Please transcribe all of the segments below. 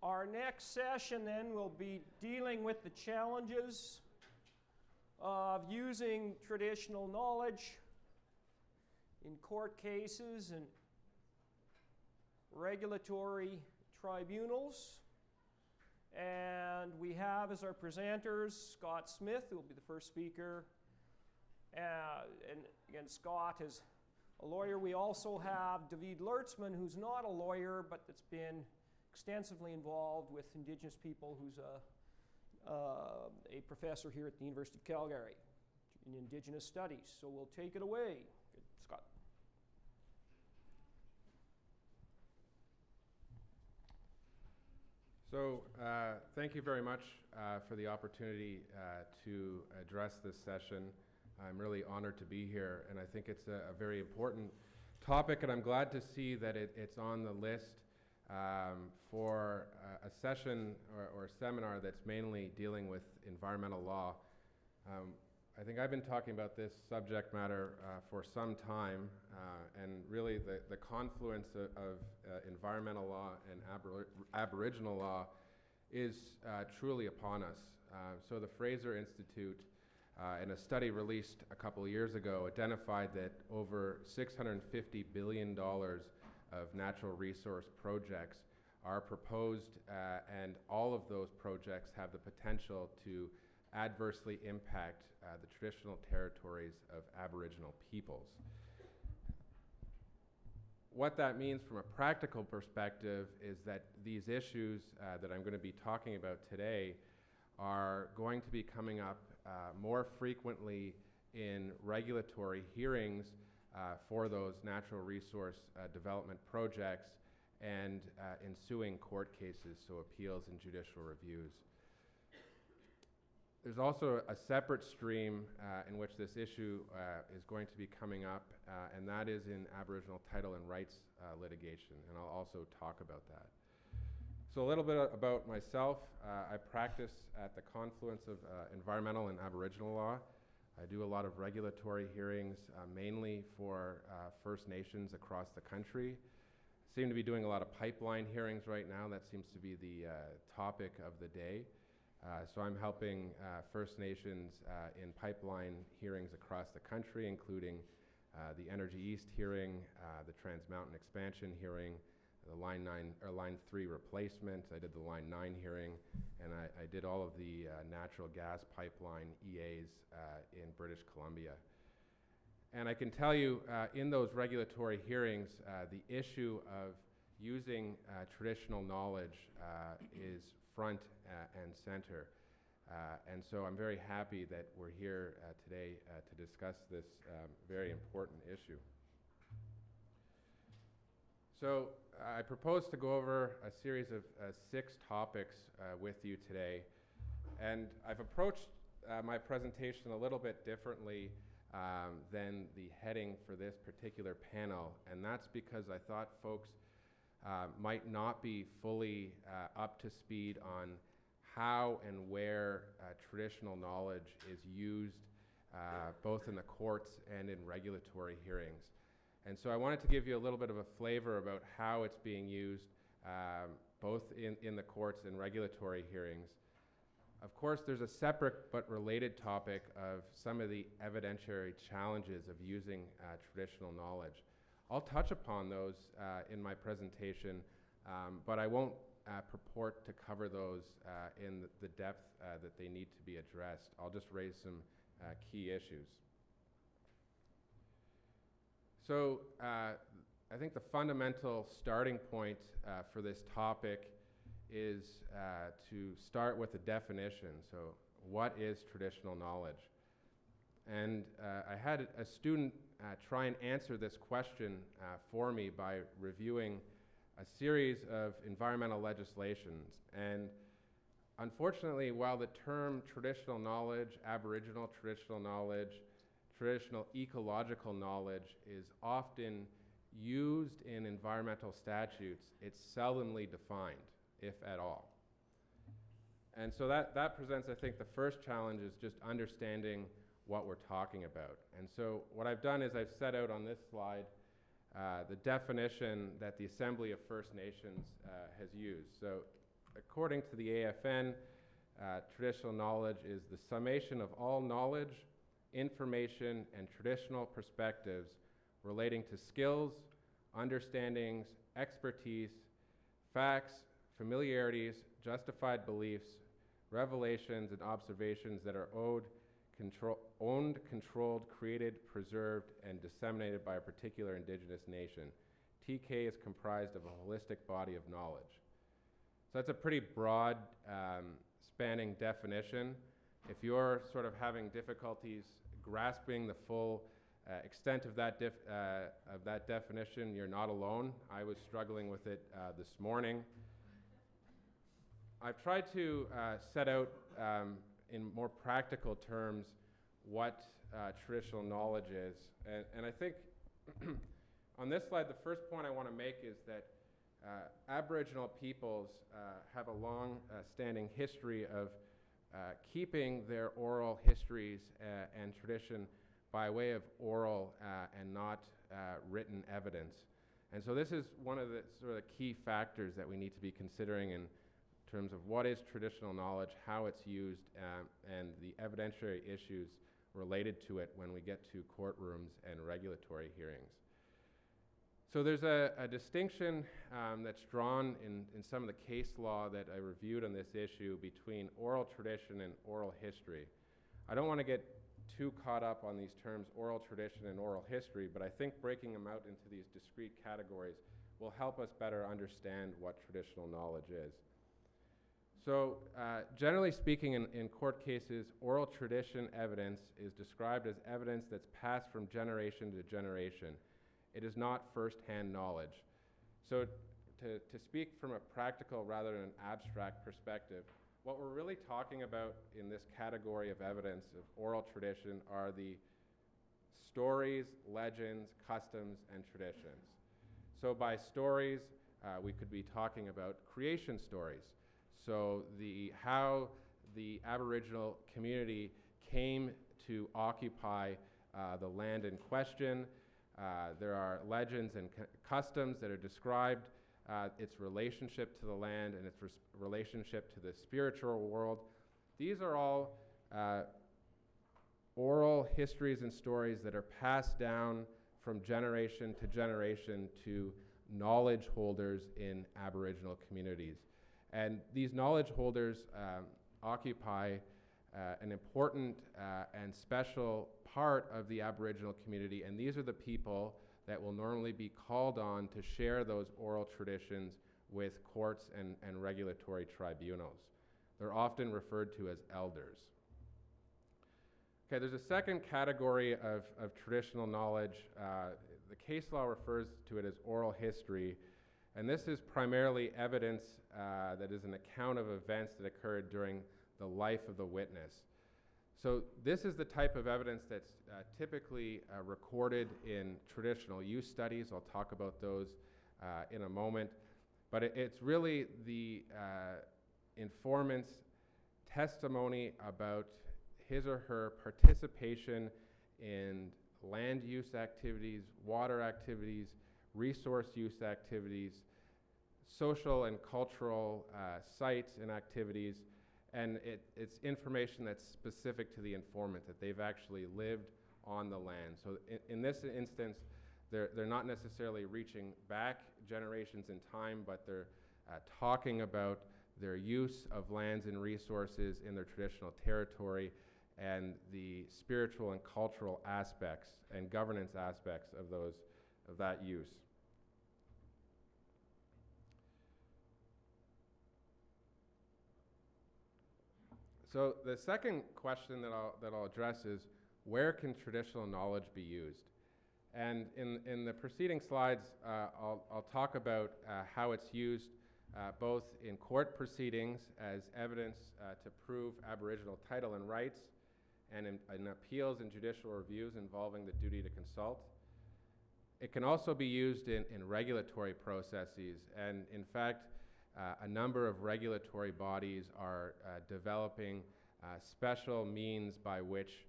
Our next session then will be dealing with the challenges of using traditional knowledge in court cases and regulatory tribunals. And we have as our presenters Scott Smith, who will be the first speaker. And again, Scott is a lawyer. We also have David Lertzman, who's not a lawyer, but that's been extensively involved with Indigenous people, who's a professor here at the University of Calgary in Indigenous Studies. So we'll take it away. Good. Scott. So thank you very much for the opportunity to address this session. I'm really honored to be here, and I think it's a very important topic, and I'm glad to see that it's on the list for a session or a seminar that's mainly dealing with environmental law. I think I've been talking about this subject matter for some time, and really the confluence of environmental law and Aboriginal law is truly upon us. So the Fraser Institute, in a study released a couple of years ago, identified that over $650 billion of natural resource projects are proposed, and all of those projects have the potential to adversely impact the traditional territories of Aboriginal peoples. What that means from a practical perspective is that these issues that I'm going to be talking about today are going to be coming up more frequently in regulatory hearings for those natural resource development projects and ensuing court cases, so appeals and judicial reviews. There's also a separate stream in which this issue is going to be coming up, and that is in Aboriginal title and rights litigation, and I'll also talk about that. So a little bit about myself. I practice at the confluence of environmental and Aboriginal law. I do a lot of regulatory hearings, mainly for First Nations across the country. Seem to be doing a lot of pipeline hearings right now. That seems to be the topic of the day. So I'm helping First Nations in pipeline hearings across the country, including the Energy East hearing, the Trans Mountain expansion hearing, the Line 3 replacement. I did the Line 9 hearing, and I did all of the natural gas pipeline EAs in British Columbia. And I can tell you, in those regulatory hearings, the issue of using traditional knowledge is front and center. And so I'm very happy that we're here today to discuss this very important issue. So I propose to go over a series of 6 topics with you today. And I've approached my presentation a little bit differently than the heading for this particular panel. And that's because I thought folks might not be fully up to speed on how and where traditional knowledge is used both in the courts and in regulatory hearings. And so I wanted to give you a little bit of a flavor about how it's being used both in the courts and regulatory hearings. Of course, there's a separate but related topic of some of the evidentiary challenges of using traditional knowledge. I'll touch upon those in my presentation, but I won't purport to cover those in the depth that they need to be addressed. I'll just raise some key issues. So I think the fundamental starting point for this topic is to start with a definition. So what is traditional knowledge? And I had a student try and answer this question for me by reviewing a series of environmental legislations. And unfortunately, while the term traditional knowledge, Aboriginal traditional knowledge, traditional ecological knowledge is often used in environmental statutes, it's seldomly defined, if at all. And so that presents, I think, the first challenge is just understanding what we're talking about. And so what I've done is I've set out on this slide the definition that the Assembly of First Nations has used. So according to the AFN, traditional knowledge is the summation of all knowledge, information, and traditional perspectives relating to skills, understandings, expertise, facts, familiarities, justified beliefs, revelations, and observations that are owned, controlled, created, preserved, and disseminated by a particular Indigenous nation. TK is comprised of a holistic body of knowledge. So that's a pretty broad, spanning definition. If you're sort of having difficulties grasping the full extent of that definition, you're not alone. I was struggling with it this morning. I've tried to set out in more practical terms what traditional knowledge is. And I think on this slide, the first point I want to make is that Aboriginal peoples have a long-standing history of keeping their oral histories and tradition by way of oral and not written evidence. And so this is one of the sort of key factors that we need to be considering in terms of what is traditional knowledge, how it's used, and the evidentiary issues related to it when we get to courtrooms and regulatory hearings. So there's a distinction that's drawn in some of the case law that I reviewed on this issue between oral tradition and oral history. I don't want to get too caught up on these terms, oral tradition and oral history, but I think breaking them out into these discrete categories will help us better understand what traditional knowledge is. So generally speaking, in court cases, oral tradition evidence is described as evidence that's passed from generation to generation. It is not first-hand knowledge. So to speak from a practical rather than an abstract perspective, what we're really talking about in this category of evidence of oral tradition are the stories, legends, customs, and traditions. So by stories, we could be talking about creation stories. So how the Aboriginal community came to occupy the land in question. There are legends and customs that are described, its relationship to the land and its relationship to the spiritual world. These are all oral histories and stories that are passed down from generation to generation to knowledge holders in Aboriginal communities. And these knowledge holders occupy an important and special part of the Aboriginal community, and these are the people that will normally be called on to share those oral traditions with courts and regulatory tribunals. They're often referred to as elders. Okay, there's a second category of traditional knowledge. The case law refers to it as oral history, and this is primarily evidence that is an account of events that occurred during the life of the witness. So this is the type of evidence that's typically recorded in traditional use studies. I'll talk about those in a moment. But it's really the informant's testimony about his or her participation in land use activities, water activities, resource use activities, social and cultural sites and activities, and it's information that's specific to the informant, that they've actually lived on the land. So in this instance, they're not necessarily reaching back generations in time, but they're talking about their use of lands and resources in their traditional territory and the spiritual and cultural aspects and governance aspects of that use. So the second question that I'll address is, where can traditional knowledge be used? And in the preceding slides, I'll talk about how it's used both in court proceedings as evidence to prove Aboriginal title and rights, and in appeals and judicial reviews involving the duty to consult. It can also be used in regulatory processes, and in fact, a number of regulatory bodies are developing special means by which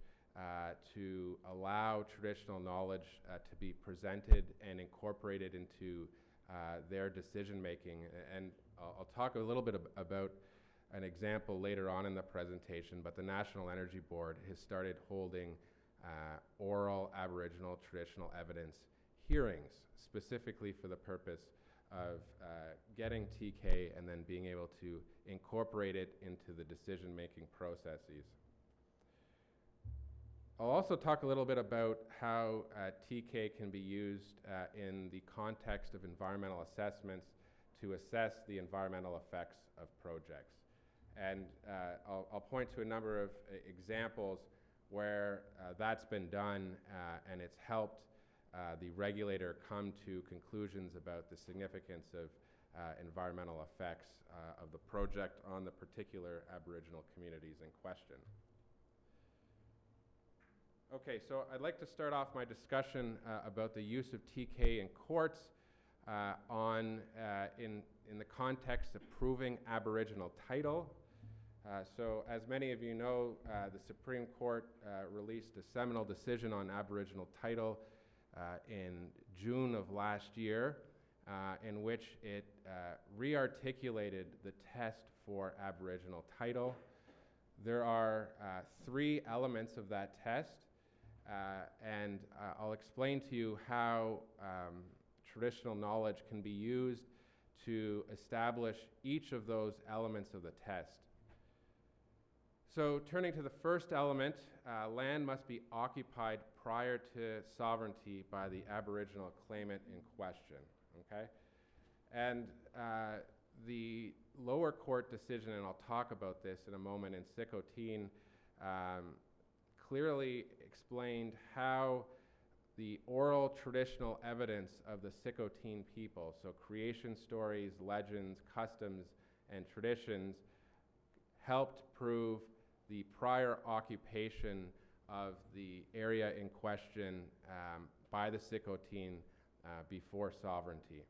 to allow traditional knowledge to be presented and incorporated into their decision making. And I'll talk a little bit about an example later on in the presentation, but the National Energy Board has started holding oral Aboriginal traditional evidence hearings, specifically for the purpose of getting TK and then being able to incorporate it into the decision-making processes. I'll also talk a little bit about how TK can be used in the context of environmental assessments to assess the environmental effects of projects. And I'll point to a number of examples where that's been done and it's helped the regulator come to conclusions about the significance of environmental effects of the project on the particular Aboriginal communities in question. Okay, so I'd like to start off my discussion about the use of TK in courts in the context of proving Aboriginal title. So as many of you know, the Supreme Court released a seminal decision on Aboriginal title in June of last year, in which it re-articulated the test for Aboriginal title. There are 3 elements of that test, and I'll explain to you how traditional knowledge can be used to establish each of those elements of the test. So turning to the first element, land must be occupied prior to sovereignty by the Aboriginal claimant in question, okay? And the lower court decision, and I'll talk about this in a moment, in Sikhotin, clearly explained how the oral traditional evidence of the Sikhotin people, so creation stories, legends, customs, and traditions, helped prove the prior occupation of the area in question by the Sikhotin before sovereignty.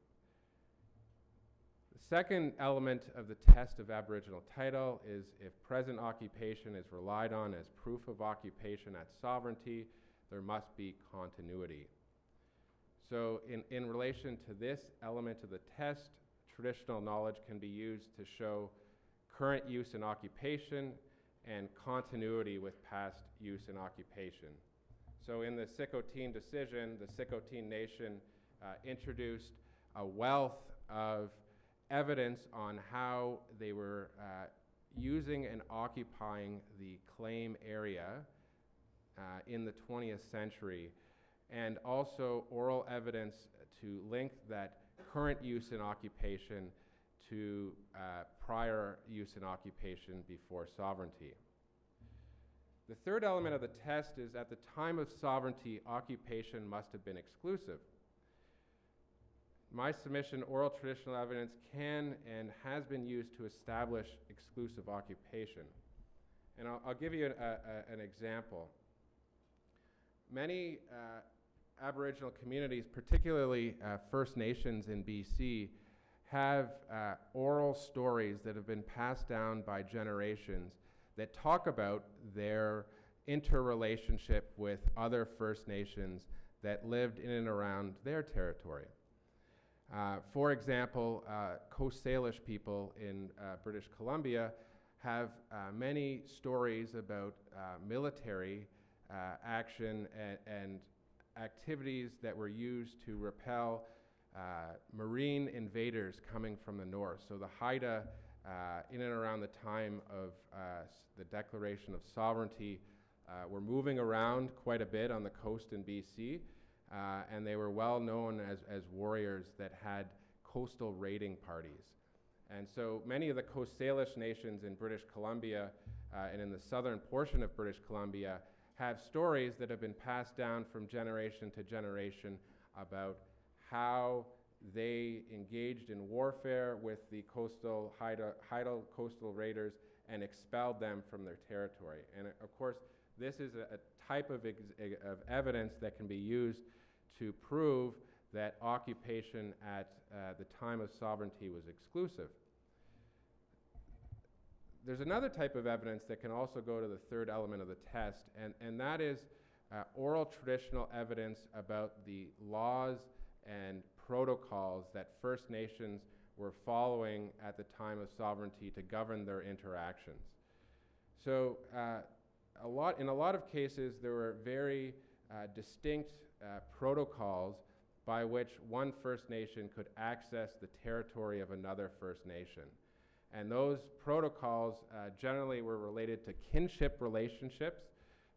The second element of the test of Aboriginal title is if present occupation is relied on as proof of occupation at sovereignty, there must be continuity. So in relation to this element of the test, traditional knowledge can be used to show current use in occupation and continuity with past use in occupation. So in the Sikhotin decision, the Sikhotin Nation introduced a wealth of evidence on how they were using and occupying the claim area in the 20th century, and also oral evidence to link that current use in occupation to prior use in occupation before sovereignty. The third element of the test is at the time of sovereignty, occupation must have been exclusive. My submission, oral traditional evidence can and has been used to establish exclusive occupation. And I'll give you an example. Many Aboriginal communities, particularly First Nations in BC, have oral stories that have been passed down by generations that talk about their interrelationship with other First Nations that lived in and around their territory. For example, Coast Salish people in British Columbia have many stories about military action and activities that were used to repel marine invaders coming from the north. So the Haida, in and around the time of the declaration of sovereignty, were moving around quite a bit on the coast in BC, and they were well known as warriors that had coastal raiding parties. And so many of the Coast Salish nations in British Columbia and in the southern portion of British Columbia have stories that have been passed down from generation to generation about how they engaged in warfare with the coastal Haida coastal raiders and expelled them from their territory. And of course, this is a type of evidence that can be used to prove that occupation at the time of sovereignty was exclusive. There's another type of evidence that can also go to the third element of the test, and that is oral traditional evidence about the laws and protocols that First Nations were following at the time of sovereignty to govern their interactions. So in a lot of cases, there were very distinct protocols by which one First Nation could access the territory of another First Nation. And those protocols generally were related to kinship relationships.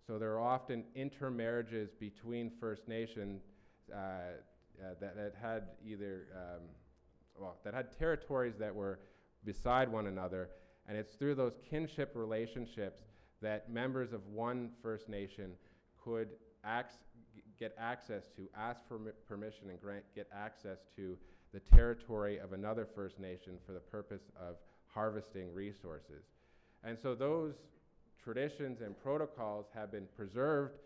So there were often intermarriages between First Nations that had either, that had territories that were beside one another. And it's through those kinship relationships that members of one First Nation could get access to, ask for permission and get access to the territory of another First Nation for the purpose of harvesting resources. And so those traditions and protocols have been preserved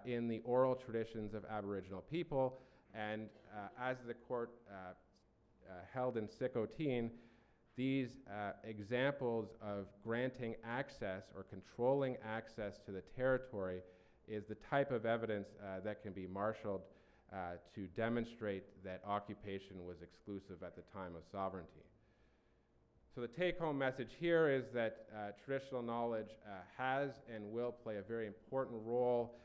in the oral traditions of Aboriginal people, and as the court held in Sikhoteen, these examples of granting access or controlling access to the territory is the type of evidence that can be marshaled to demonstrate that occupation was exclusive at the time of sovereignty. So the take-home message here is that traditional knowledge has and will play a very important role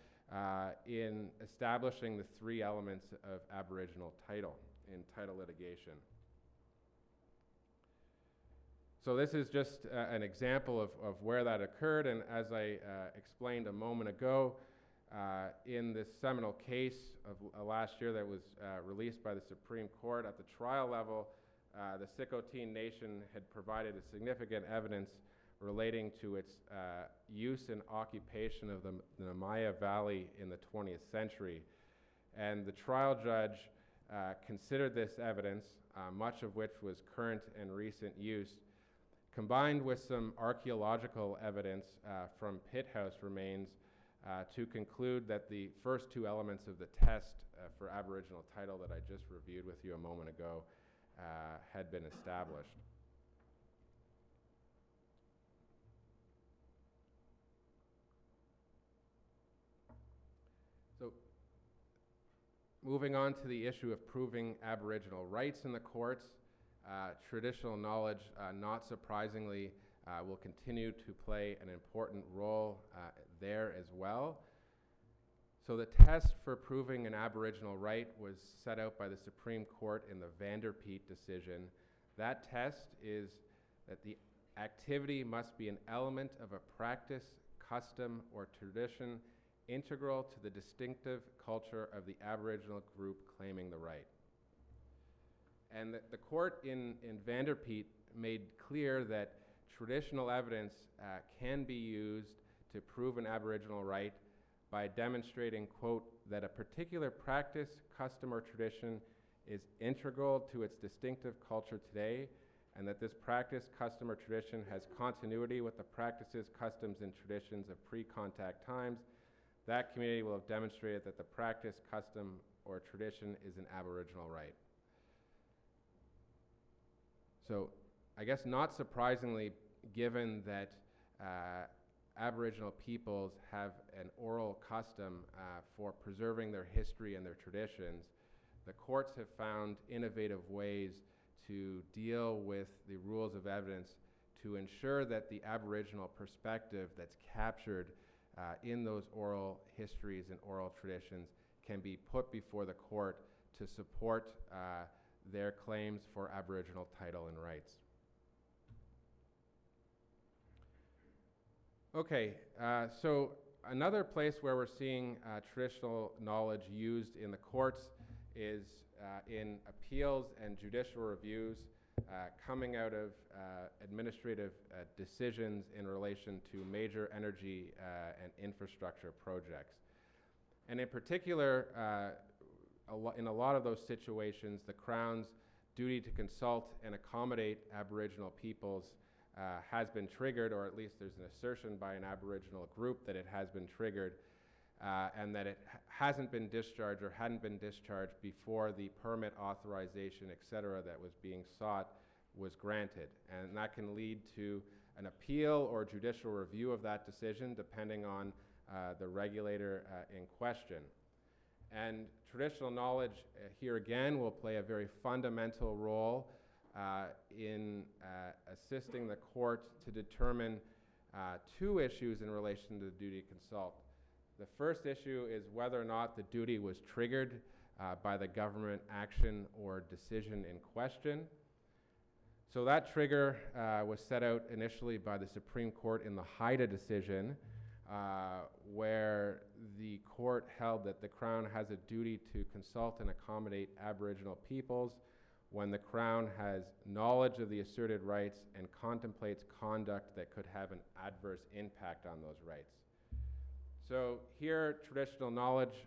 in establishing the three elements of Aboriginal title in title litigation. So this is just an example of where that occurred, and as I explained a moment ago, in this seminal case of last year that was released by the Supreme Court at the trial level, the Sikhoteen Nation had provided a significant evidence relating to its use and occupation of the Namaya Valley in the 20th century. And the trial judge considered this evidence, much of which was current and recent use, combined with some archaeological evidence from pit house remains to conclude that the first two elements of the test for Aboriginal title that I just reviewed with you a moment ago had been established. So, moving on to the issue of proving Aboriginal rights in the courts, traditional knowledge, not surprisingly, will continue to play an important role there as well. So the test for proving an Aboriginal right was set out by the Supreme Court in the Vanderpeet decision. That test is that the activity must be an element of a practice, custom, or tradition integral to the distinctive culture of the Aboriginal group claiming the right. And the court in Vanderpeet made clear that traditional evidence can be used to prove an Aboriginal right by demonstrating, quote, that a particular practice, custom, or tradition is integral to its distinctive culture today, and that this practice, custom, or tradition has continuity with the practices, customs, and traditions of pre-contact times. That community will have demonstrated that the practice, custom, or tradition is an Aboriginal right. So I guess not surprisingly, given that Aboriginal peoples have an oral custom for preserving their history and their traditions, the courts have found innovative ways to deal with the rules of evidence to ensure that the Aboriginal perspective that's captured in those oral histories and oral traditions can be put before the court to support their claims for Aboriginal title and rights. Okay, so another place where we're seeing traditional knowledge used in the courts is in appeals and judicial reviews coming out of administrative decisions in relation to major energy and infrastructure projects. And in particular, in a lot of those situations, the Crown's duty to consult and accommodate Aboriginal peoples has been triggered, or at least there's an assertion by an Aboriginal group that it has been triggered, and that it hasn't been discharged or hadn't been discharged before the permit authorization, et cetera, that was being sought was granted. And that can lead to an appeal or judicial review of that decision, depending on the regulator in question. And traditional knowledge here again will play a very fundamental role in assisting the court to determine two issues in relation to the duty to consult. The first issue is whether or not the duty was triggered by the government action or decision in question. So that trigger was set out initially by the Supreme Court in the Haida decision, where the court held that the Crown has a duty to consult and accommodate Aboriginal peoples when the Crown has knowledge of the asserted rights and contemplates conduct that could have an adverse impact on those rights. So here, traditional knowledge,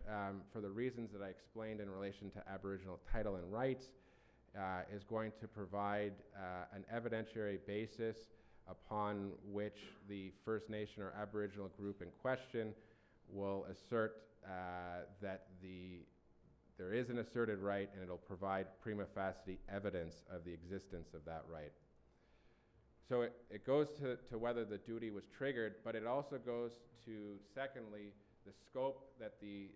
for the reasons that I explained in relation to Aboriginal title and rights, is going to provide an evidentiary basis upon which the First Nation or Aboriginal group in question will assert that there is an asserted right, and it'll provide prima facie evidence of the existence of that right. So it goes to whether the duty was triggered, but it also goes to, secondly, the scope that the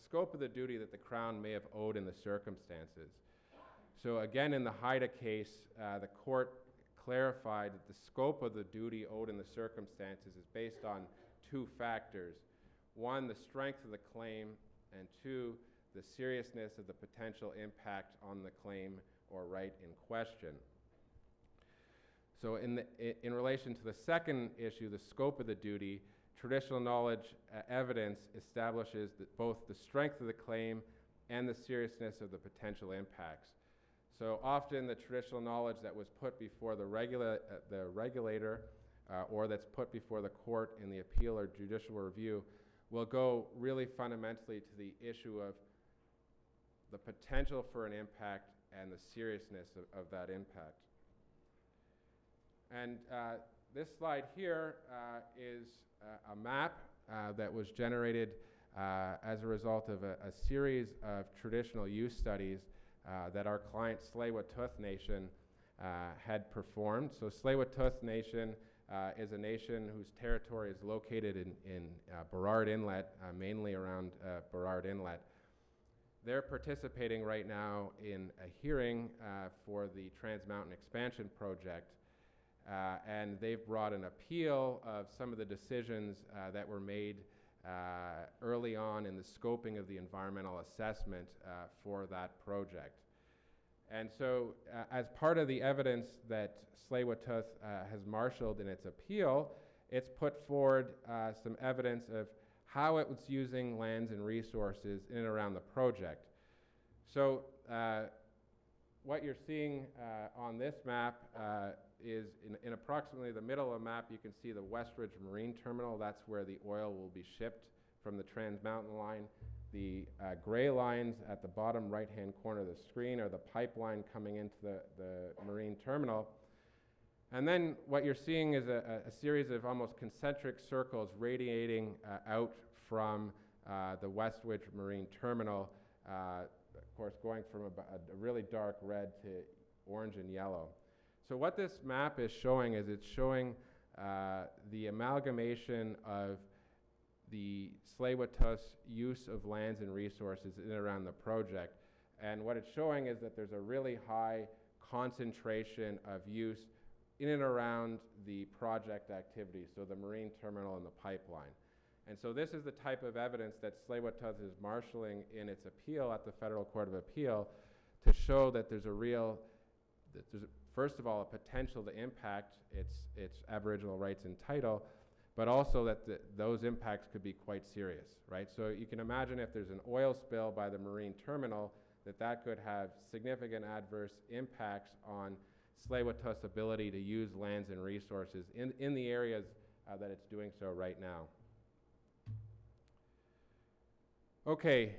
scope of the duty that the Crown may have owed in the circumstances. So again, in the Haida case, the court clarified that the scope of the duty owed in the circumstances is based on two factors. One, the strength of the claim, and two, the seriousness of the potential impact on the claim or right in question. So in relation to the second issue, the scope of the duty, traditional knowledge evidence establishes that both the strength of the claim and the seriousness of the potential impacts. So often the traditional knowledge that was put before the regulator or that's put before the court in the appeal or judicial review will go really fundamentally to the issue of the potential for an impact and the seriousness of that impact. And this slide here is a map that was generated as a result of a series of traditional use studies that our client Tsleil-Waututh Nation had performed. So Tsleil-Waututh Nation is a nation whose territory is located in Burrard Inlet, mainly around Burrard Inlet. They're participating right now in a hearing for the Trans Mountain Expansion Project, and they've brought an appeal of some of the decisions that were made early on in the scoping of the environmental assessment for that project. And so as part of the evidence that Tsleil-Waututh has marshaled in its appeal, it's put forward some evidence of how it was using lands and resources in and around the project. So what you're seeing on this map is in approximately the middle of the map, you can see the Westridge Marine Terminal. That's where the oil will be shipped from the Trans Mountain Line. The gray lines at the bottom right-hand corner of the screen are the pipeline coming into the marine terminal. And then what you're seeing is a series of almost concentric circles radiating out from the Westridge Marine Terminal, of course going from a really dark red to orange and yellow. So what this map is showing is it's showing the amalgamation of the Tsleil-Waututh's use of lands and resources in and around the project. And what it's showing is that there's a really high concentration of use in and around the project activities, so the marine terminal and the pipeline. And so this is the type of evidence that Tsleil-Waututh is marshalling in its appeal at the Federal Court of Appeal to show that there's first of all, a potential to impact its Aboriginal rights and title, but also that those impacts could be quite serious, right? So you can imagine if there's an oil spill by the marine terminal, that could have significant adverse impacts on Tsleil-Waututh's ability to use lands and resources in the areas that it's doing so right now. Okay,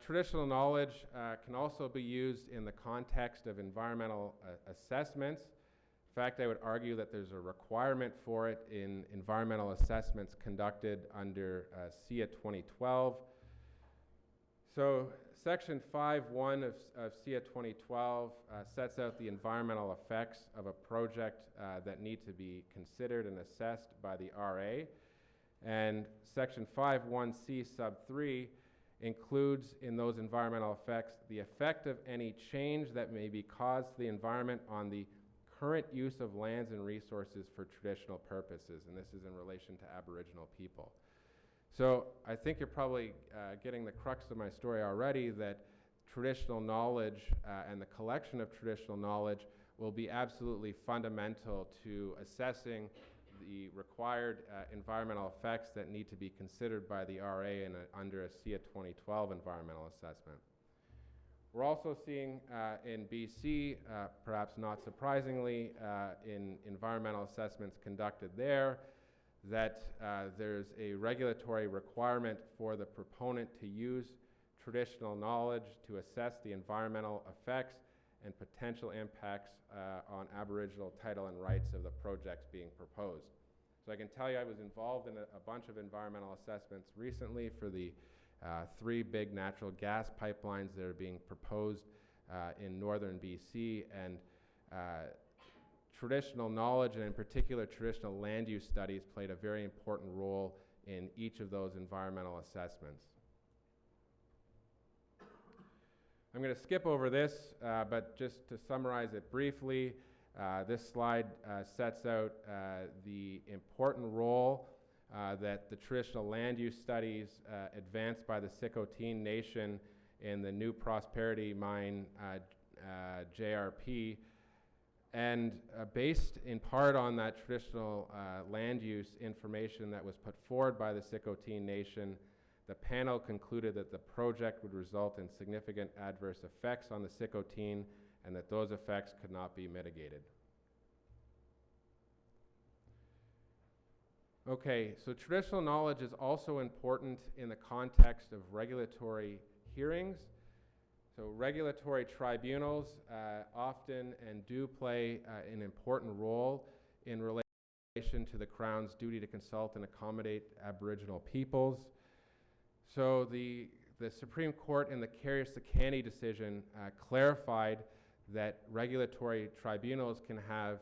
traditional knowledge can also be used in the context of environmental assessments. In fact, I would argue that there's a requirement for it in environmental assessments conducted under SIA 2012. So Section 5.1 of SIA 2012 sets out the environmental effects of a project that need to be considered and assessed by the RA. And Section 5.1c sub 3 includes in those environmental effects the effect of any change that may be caused to the environment on the current use of lands and resources for traditional purposes, and this is in relation to Aboriginal people. So I think you're probably getting the crux of my story already, that traditional knowledge and the collection of traditional knowledge will be absolutely fundamental to assessing the required environmental effects that need to be considered by the RA under a SIA 2012 environmental assessment. We're also seeing in BC, perhaps not surprisingly, in environmental assessments conducted there, that there's a regulatory requirement for the proponent to use traditional knowledge to assess the environmental effects and potential impacts on Aboriginal title and rights of the projects being proposed. So I can tell you I was involved in a bunch of environmental assessments recently for the 3 big natural gas pipelines that are being proposed in northern BC, and traditional knowledge, and in particular traditional land use studies, played a very important role in each of those environmental assessments. I'm going to skip over this, but just to summarize it briefly, this slide sets out the important role that the traditional land use studies advanced by the Sikhoteen Nation in the New Prosperity Mine JRP, and based in part on that traditional land use information that was put forward by the Sikhoteen Nation, the panel concluded that the project would result in significant adverse effects on the Sikhoteen and that those effects could not be mitigated. Okay, so traditional knowledge is also important in the context of regulatory hearings. So regulatory tribunals often and do play an important role in relation to the Crown's duty to consult and accommodate Aboriginal peoples. So the Supreme Court in the Carrier-Sakani decision clarified that regulatory tribunals can have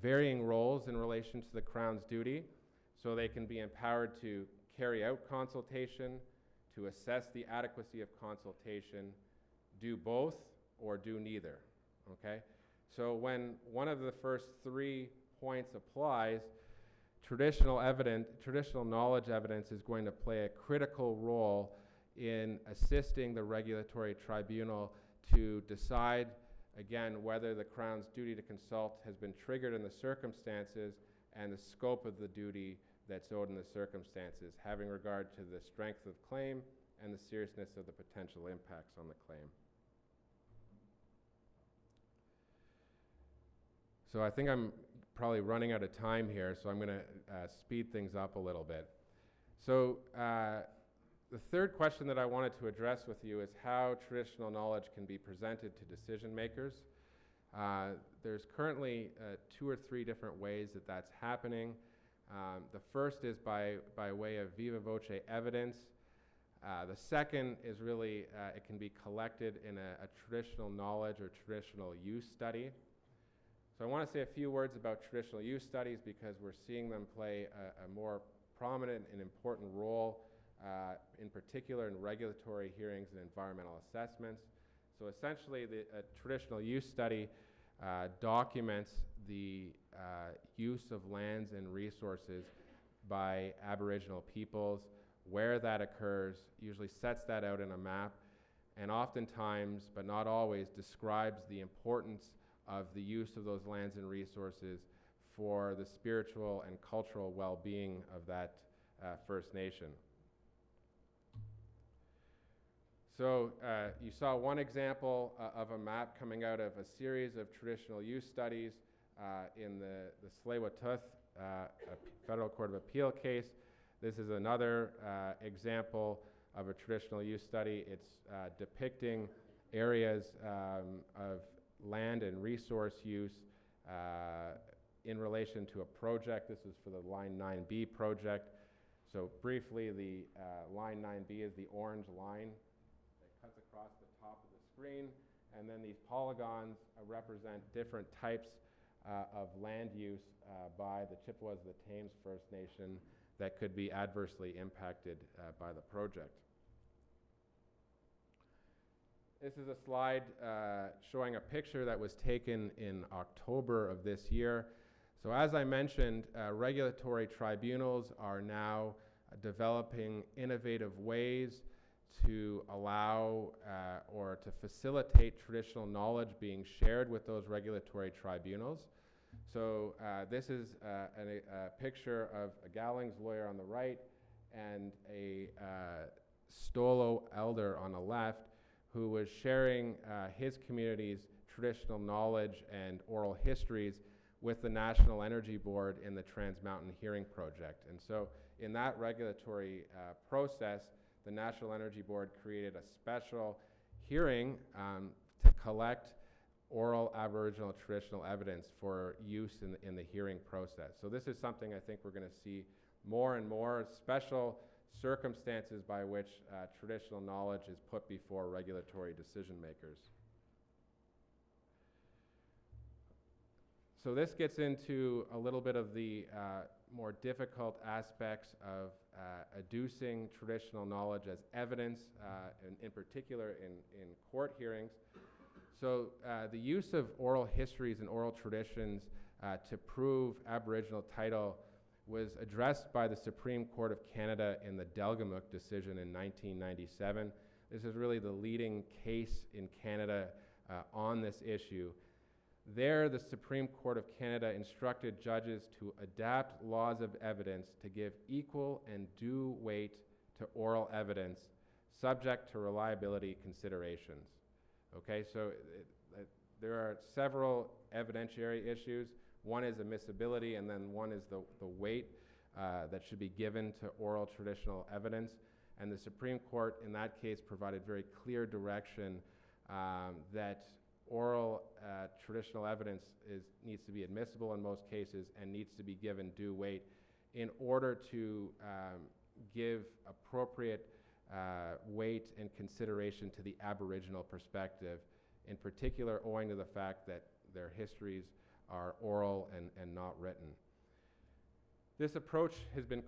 varying roles in relation to the Crown's duty. So they can be empowered to carry out consultation, to assess the adequacy of consultation, do both, or do neither, okay? So when one of the first 3 points applies, traditional knowledge evidence is going to play a critical role in assisting the regulatory tribunal to decide, again, whether the Crown's duty to consult has been triggered in the circumstances and the scope of the duty that's owed in the circumstances, having regard to the strength of claim and the seriousness of the potential impacts on the claim. So I think I'm probably running out of time here, so I'm going to speed things up a little bit. So the third question that I wanted to address with you is how traditional knowledge can be presented to decision makers. There's currently 2 or 3 different ways that that's happening. The first is by way of viva voce evidence. The second is really, it can be collected in a traditional knowledge or traditional use study. So I want to say a few words about traditional use studies because we're seeing them play a more prominent and important role, in particular in regulatory hearings and environmental assessments. So essentially, a traditional use study documents the use of lands and resources by Aboriginal peoples, where that occurs, usually sets that out in a map, and oftentimes, but not always, describes the importance of the use of those lands and resources for the spiritual and cultural well-being of that First Nation. So you saw one example of a map coming out of a series of traditional use studies in the Tsleil-Waututh Federal Court of Appeal case. This is another example of a traditional use study. It's depicting areas of land and resource use in relation to a project. This is for the Line 9B project. So briefly, the Line 9B is the orange line that cuts across the top of the screen, and then these polygons represent different types of land use by the Chippewas of the Thames First Nation that could be adversely impacted by the project. This is a slide showing a picture that was taken in October of this year. So as I mentioned, regulatory tribunals are now developing innovative ways to allow or to facilitate traditional knowledge being shared with those regulatory tribunals. So this is a picture of a Gowlings lawyer on the right and a Stolo elder on the left, who was sharing his community's traditional knowledge and oral histories with the National Energy Board in the Trans Mountain Hearing Project. And so in that regulatory process, the National Energy Board created a special hearing to collect oral Aboriginal traditional evidence for use in the hearing process. So this is something I think we're going to see more and more, special circumstances by which traditional knowledge is put before regulatory decision makers. So this gets into a little bit of the more difficult aspects of adducing traditional knowledge as evidence, in particular in court hearings. So the use of oral histories and oral traditions to prove Aboriginal title was addressed by the Supreme Court of Canada in the Delgamuukw decision in 1997. This is really the leading case in Canada on this issue. There, the Supreme Court of Canada instructed judges to adapt laws of evidence to give equal and due weight to oral evidence, subject to reliability considerations. Okay, so there are several evidentiary issues. One is admissibility, and then one is the weight that should be given to oral traditional evidence. And the Supreme Court, in that case, provided very clear direction that oral traditional evidence needs to be admissible in most cases and needs to be given due weight in order to give appropriate weight and consideration to the Aboriginal perspective, in particular owing to the fact that their histories are oral and not written. This approach has been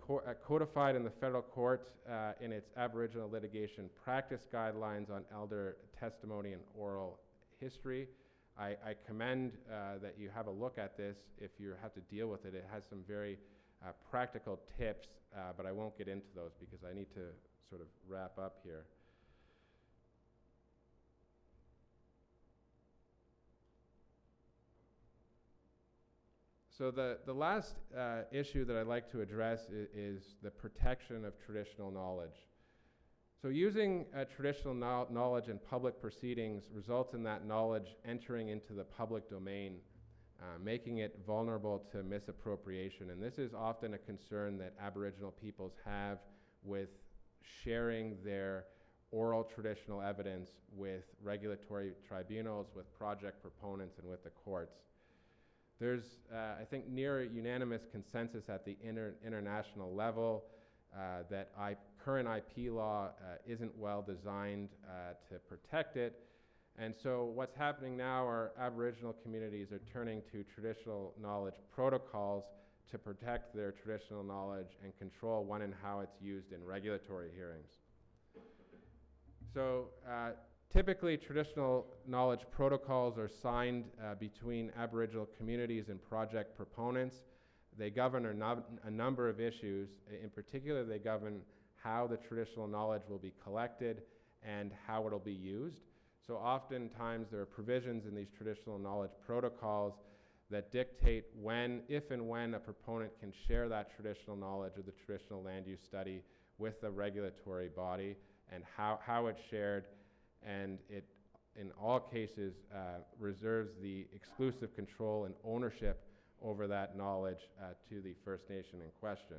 codified in the federal court in its Aboriginal litigation practice guidelines on elder testimony and oral history. I commend that you have a look at this if you have to deal with it. It has some very practical tips, but I won't get into those because I need to sort of wrap up here. So the last issue that I'd like to address is the protection of traditional knowledge. So using traditional knowledge in public proceedings results in that knowledge entering into the public domain, making it vulnerable to misappropriation. And this is often a concern that Aboriginal peoples have with sharing their oral traditional evidence with regulatory tribunals, with project proponents, and with the courts. There's, I think, near unanimous consensus at the international level that current IP law isn't well designed to protect it. And so what's happening now are Aboriginal communities are turning to traditional knowledge protocols to protect their traditional knowledge and control when and how it's used in regulatory hearings. So typically, traditional knowledge protocols are signed between Aboriginal communities and project proponents. They govern a number of issues. In particular, they govern how the traditional knowledge will be collected and how it'll be used. So oftentimes, there are provisions in these traditional knowledge protocols that dictate if and when a proponent can share that traditional knowledge or the traditional land use study with the regulatory body and how it's shared. And it, in all cases, reserves the exclusive control and ownership over that knowledge to the First Nation in question.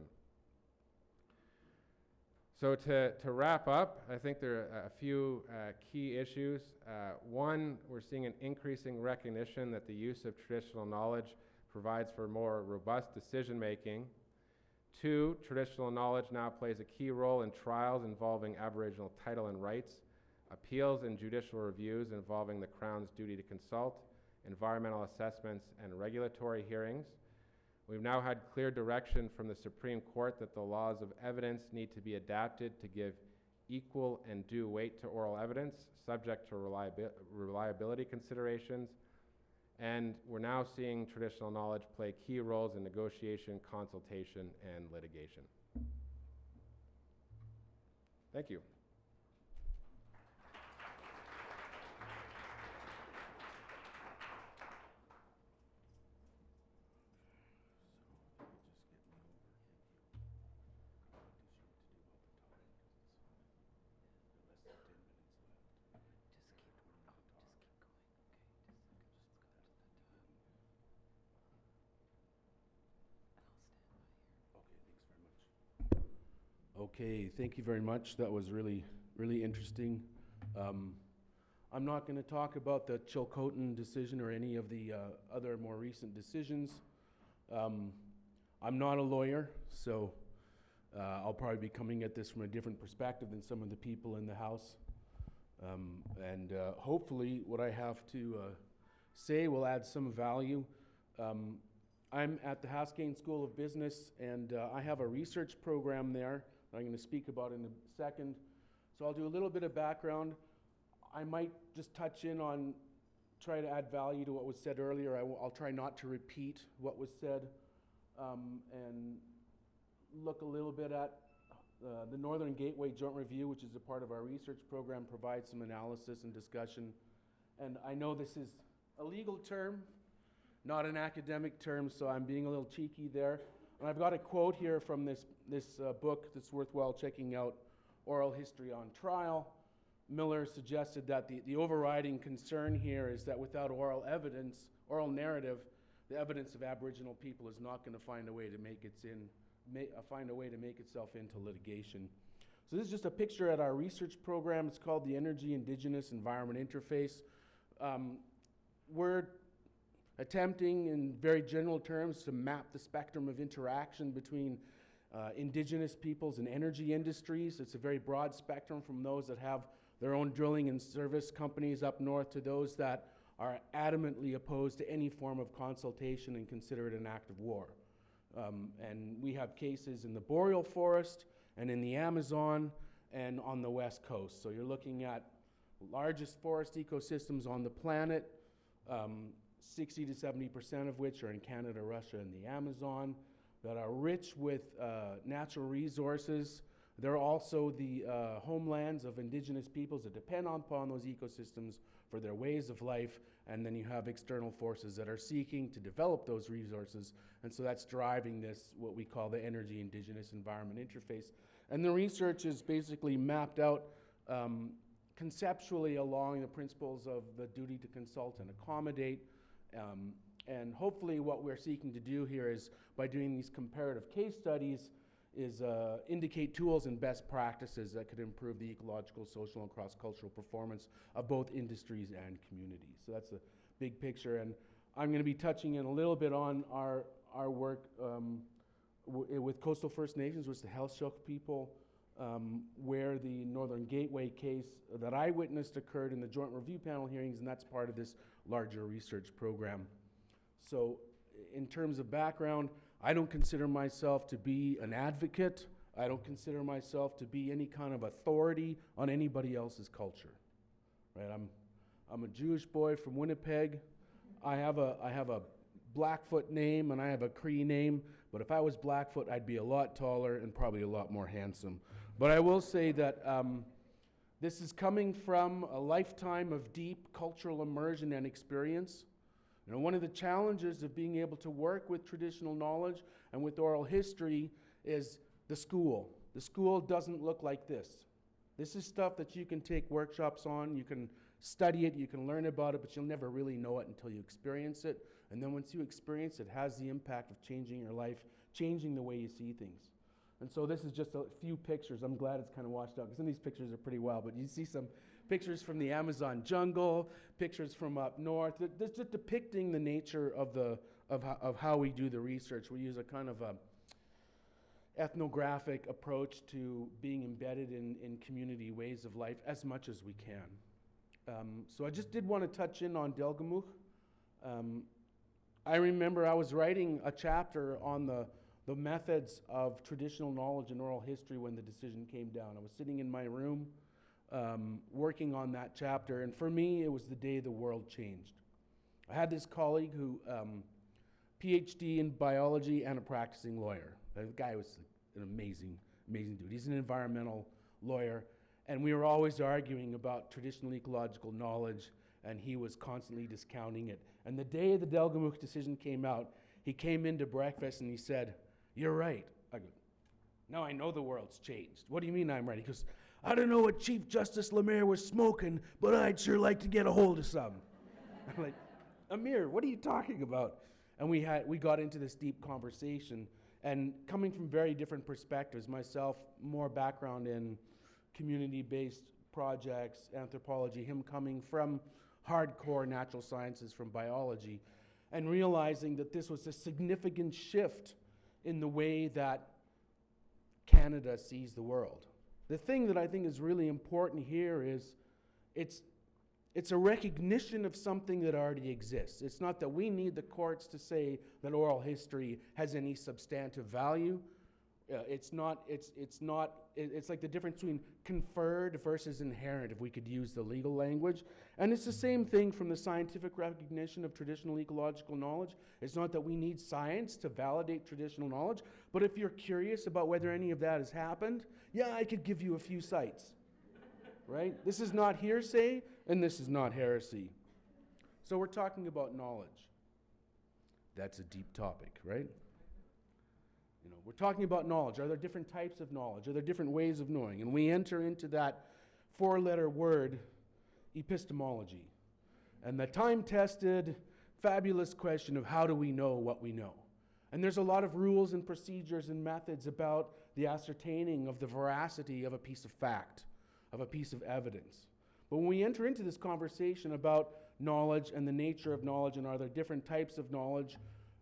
So to wrap up, I think there are a few key issues. One, we're seeing an increasing recognition that the use of traditional knowledge provides for more robust decision making. Two, traditional knowledge now plays a key role in trials involving Aboriginal title and rights, appeals and judicial reviews involving the Crown's duty to consult, environmental assessments, and regulatory hearings. We've now had clear direction from the Supreme Court that the laws of evidence need to be adapted to give equal and due weight to oral evidence, subject to reliability considerations, and we're now seeing traditional knowledge play key roles in negotiation, consultation, and litigation. Thank you. Okay, thank you very much. That was really, really interesting. I'm not going to talk about the Chilcotin decision or any of the other more recent decisions. I'm not a lawyer, so I'll probably be coming at this from a different perspective than some of the people in the House. Hopefully what I have to say will add some value. I'm at the Haskayne School of Business, and I have a research program there that I'm going to speak about in a second. So I'll do a little bit of background. I might just touch in on, try to add value to what was said earlier. I'll try not to repeat what was said, and look a little bit at the Northern Gateway Joint Review, which is a part of our research program, provides some analysis and discussion. And I know this is a legal term, not an academic term, so I'm being a little cheeky there. And I've got a quote here from this book that's worthwhile checking out, Oral History on Trial. Miller suggested that the overriding concern here is that without oral evidence, oral narrative, the evidence of Aboriginal people is not going to find a way to make itself into litigation. So this is just a picture at our research program. It's called the Energy Indigenous Environment Interface. We're attempting in very general terms to map the spectrum of interaction between Indigenous peoples and energy industries. It's a very broad spectrum from those that have their own drilling and service companies up north to those that are adamantly opposed to any form of consultation and consider it an act of war. And we have cases in the boreal forest and in the Amazon and on the West Coast. So you're looking at largest forest ecosystems on the planet, 60 to 70% of which are in Canada, Russia, and the Amazon, that are rich with natural resources. They're also the homelands of Indigenous peoples that depend upon those ecosystems for their ways of life, and then you have external forces that are seeking to develop those resources, and so that's driving this, what we call the Energy Indigenous Environment Interface. And the research is basically mapped out conceptually along the principles of the duty to consult and accommodate, and hopefully what we're seeking to do here is, by doing these comparative case studies, is indicate tools and best practices that could improve the ecological, social, and cross-cultural performance of both industries and communities. So that's a big picture, and I'm going to be touching in a little bit on our work with Coastal First Nations, which is the Heiltsuk people, where the Northern Gateway case that I witnessed occurred in the Joint Review Panel hearings, and that's part of this larger research program. So in terms of background, I don't consider myself to be an advocate. I don't consider myself to be any kind of authority on anybody else's culture. Right? I'm a Jewish boy from Winnipeg. I have a Blackfoot name and I have a Cree name, but if I was Blackfoot, I'd be a lot taller and probably a lot more handsome. But I will say that this is coming from a lifetime of deep cultural immersion and experience. You know, one of the challenges of being able to work with traditional knowledge and with oral history is the school. The school doesn't look like this. This is stuff that you can take workshops on, you can study it, you can learn about it, but you'll never really know it until you experience it. And then once you experience it, it has the impact of changing your life, changing the way you see things. And so this is just a few pictures. I'm glad it's kind of washed out, because some of these pictures are pretty wild, but you see some pictures from the Amazon jungle, pictures from up north. That's just depicting the nature of how we do the research. We use a kind of a ethnographic approach to being embedded in community ways of life as much as we can. So I just did want to touch in on Delgamuukw. I remember I was writing a chapter on the the methods of traditional knowledge and oral history when the decision came down. I was sitting in my room working on that chapter, and for me, it was the day the world changed. I had this colleague who, PhD in biology and a practicing lawyer. The guy was an amazing dude. He's an environmental lawyer, and we were always arguing about traditional ecological knowledge, and he was constantly discounting it. And the day the Delgamuukw decision came out, he came into breakfast and he said, "You're right." I go, "Now I know the world's changed." "What do you mean I'm right?" He goes, "I don't know what Chief Justice Lemaire was smoking, but I'd sure like to get a hold of some." I'm like, "Amir, what are you talking about?" And we got into this deep conversation, and coming from very different perspectives, myself, more background in community-based projects, anthropology, him coming from hardcore natural sciences, from biology, and realizing that this was a significant shift in the way that Canada sees the world. The thing that I think is really important here is it's a recognition of something that already exists. It's not that we need the courts to say that oral history has any substantive value. It's like the difference between conferred versus inherent, if we could use the legal language. And it's the same thing from the scientific recognition of traditional ecological knowledge. It's not that we need science to validate traditional knowledge, but if you're curious about whether any of that has happened, yeah, I could give you a few sites, right? This is not hearsay, and this is not heresy. So we're talking about knowledge. That's a deep topic, right? You know, we're talking about knowledge. Are there different types of knowledge? Are there different ways of knowing? And we enter into that four-letter word, epistemology, and the time-tested, fabulous question of how do we know what we know? And there's a lot of rules and procedures and methods about the ascertaining of the veracity of a piece of fact, of a piece of evidence. But when we enter into this conversation about knowledge and the nature of knowledge, and are there different types of knowledge,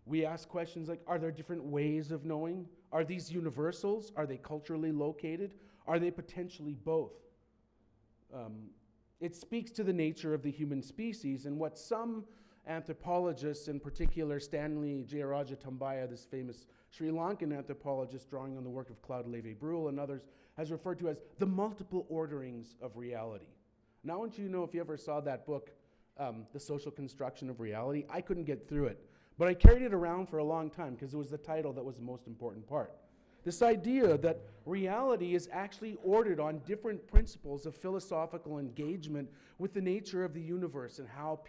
we ask questions like, are there different ways of knowing? Are these universals? Are they culturally located? Are they potentially both? It speaks to the nature of the human species, and what some anthropologists, in particular Stanley Jayaraja Tambaya, this famous Sri Lankan anthropologist drawing on the work of Claude Lévi-Brule and others, has referred to as the multiple orderings of reality. Now I want you to know, if you ever saw that book, The Social Construction of Reality, I couldn't get through it. But I carried it around for a long time because it was the title that was the most important part. This idea that reality is actually ordered on different principles of philosophical engagement with the nature of the universe and how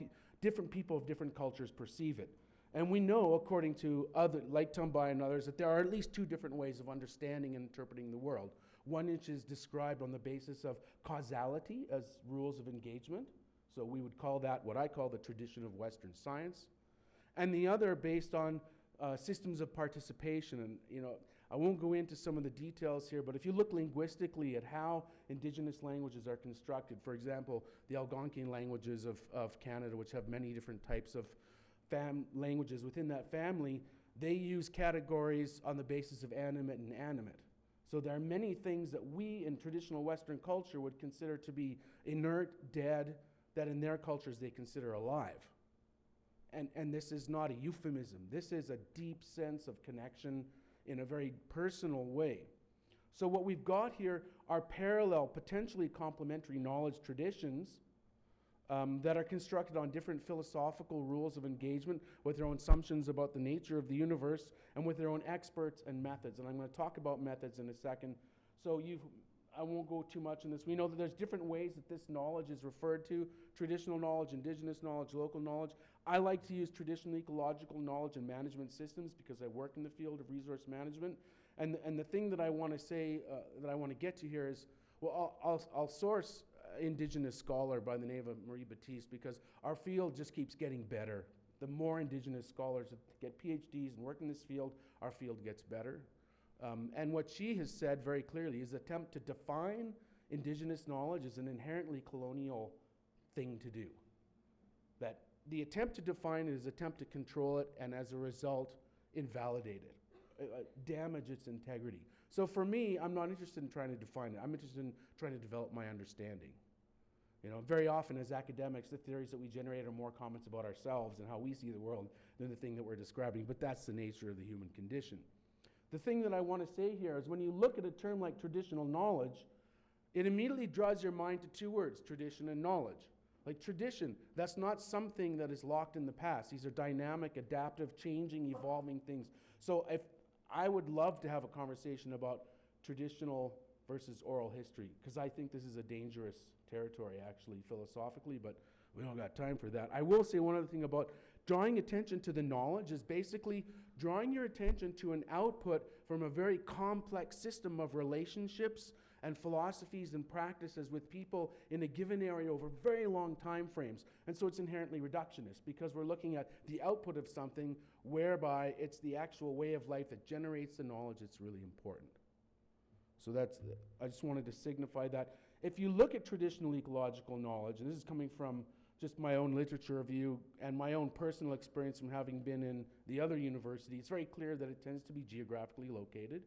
different people of different cultures perceive it. And we know, according to others, like Tambay and others, that there are at least two different ways of understanding and interpreting the world. One which is described on the basis of causality as rules of engagement. So we would call that what I call the tradition of Western science. And the other based on systems of participation. And I won't go into some of the details here, but if you look linguistically at how Indigenous languages are constructed, for example, the Algonquian languages of Canada, which have many different types of languages within that family, they use categories on the basis of animate and animate. So there are many things that we in traditional Western culture would consider to be inert, dead, that in their cultures they consider alive. And this is not a euphemism. This is a deep sense of connection in a very personal way. So what we've got here are parallel, potentially complementary knowledge traditions that are constructed on different philosophical rules of engagement with their own assumptions about the nature of the universe and with their own experts and methods. And I'm going to talk about methods in a second. So I won't go too much in this. We know that there's different ways that this knowledge is referred to: traditional knowledge, Indigenous knowledge, local knowledge. I like to use traditional ecological knowledge and management systems because I work in the field of resource management. And the thing that I want to say, that I want to get to here is, well, I'll source Indigenous scholar by the name of Marie Baptiste because our field just keeps getting better. The more Indigenous scholars that get PhDs and work in this field, our field gets better. And what she has said very clearly is the attempt to define Indigenous knowledge is an inherently colonial thing to do. That the attempt to define it is an attempt to control it and as a result invalidate it, damage its integrity. So for me, I'm not interested in trying to define it. I'm interested in trying to develop my understanding. Very often as academics, the theories that we generate are more comments about ourselves and how we see the world than the thing that we're describing, but that's the nature of the human condition. The thing that I want to say here is when you look at a term like traditional knowledge, it immediately draws your mind to two words, tradition and knowledge. Like tradition, that's not something that is locked in the past. These are dynamic, adaptive, changing, evolving things. So if I would love to have a conversation about traditional versus oral history, because I think this is a dangerous territory actually philosophically, but we don't got time for that. I will say one other thing about drawing attention to the knowledge is basically drawing your attention to an output from a very complex system of relationships and philosophies and practices with people in a given area over very long time frames. And so it's inherently reductionist because we're looking at the output of something whereby it's the actual way of life that generates the knowledge that's really important. So I just wanted to signify that. If you look at traditional ecological knowledge, and this is coming from just my own literature review and my own personal experience from having been in the other university, it's very clear that it tends to be geographically located.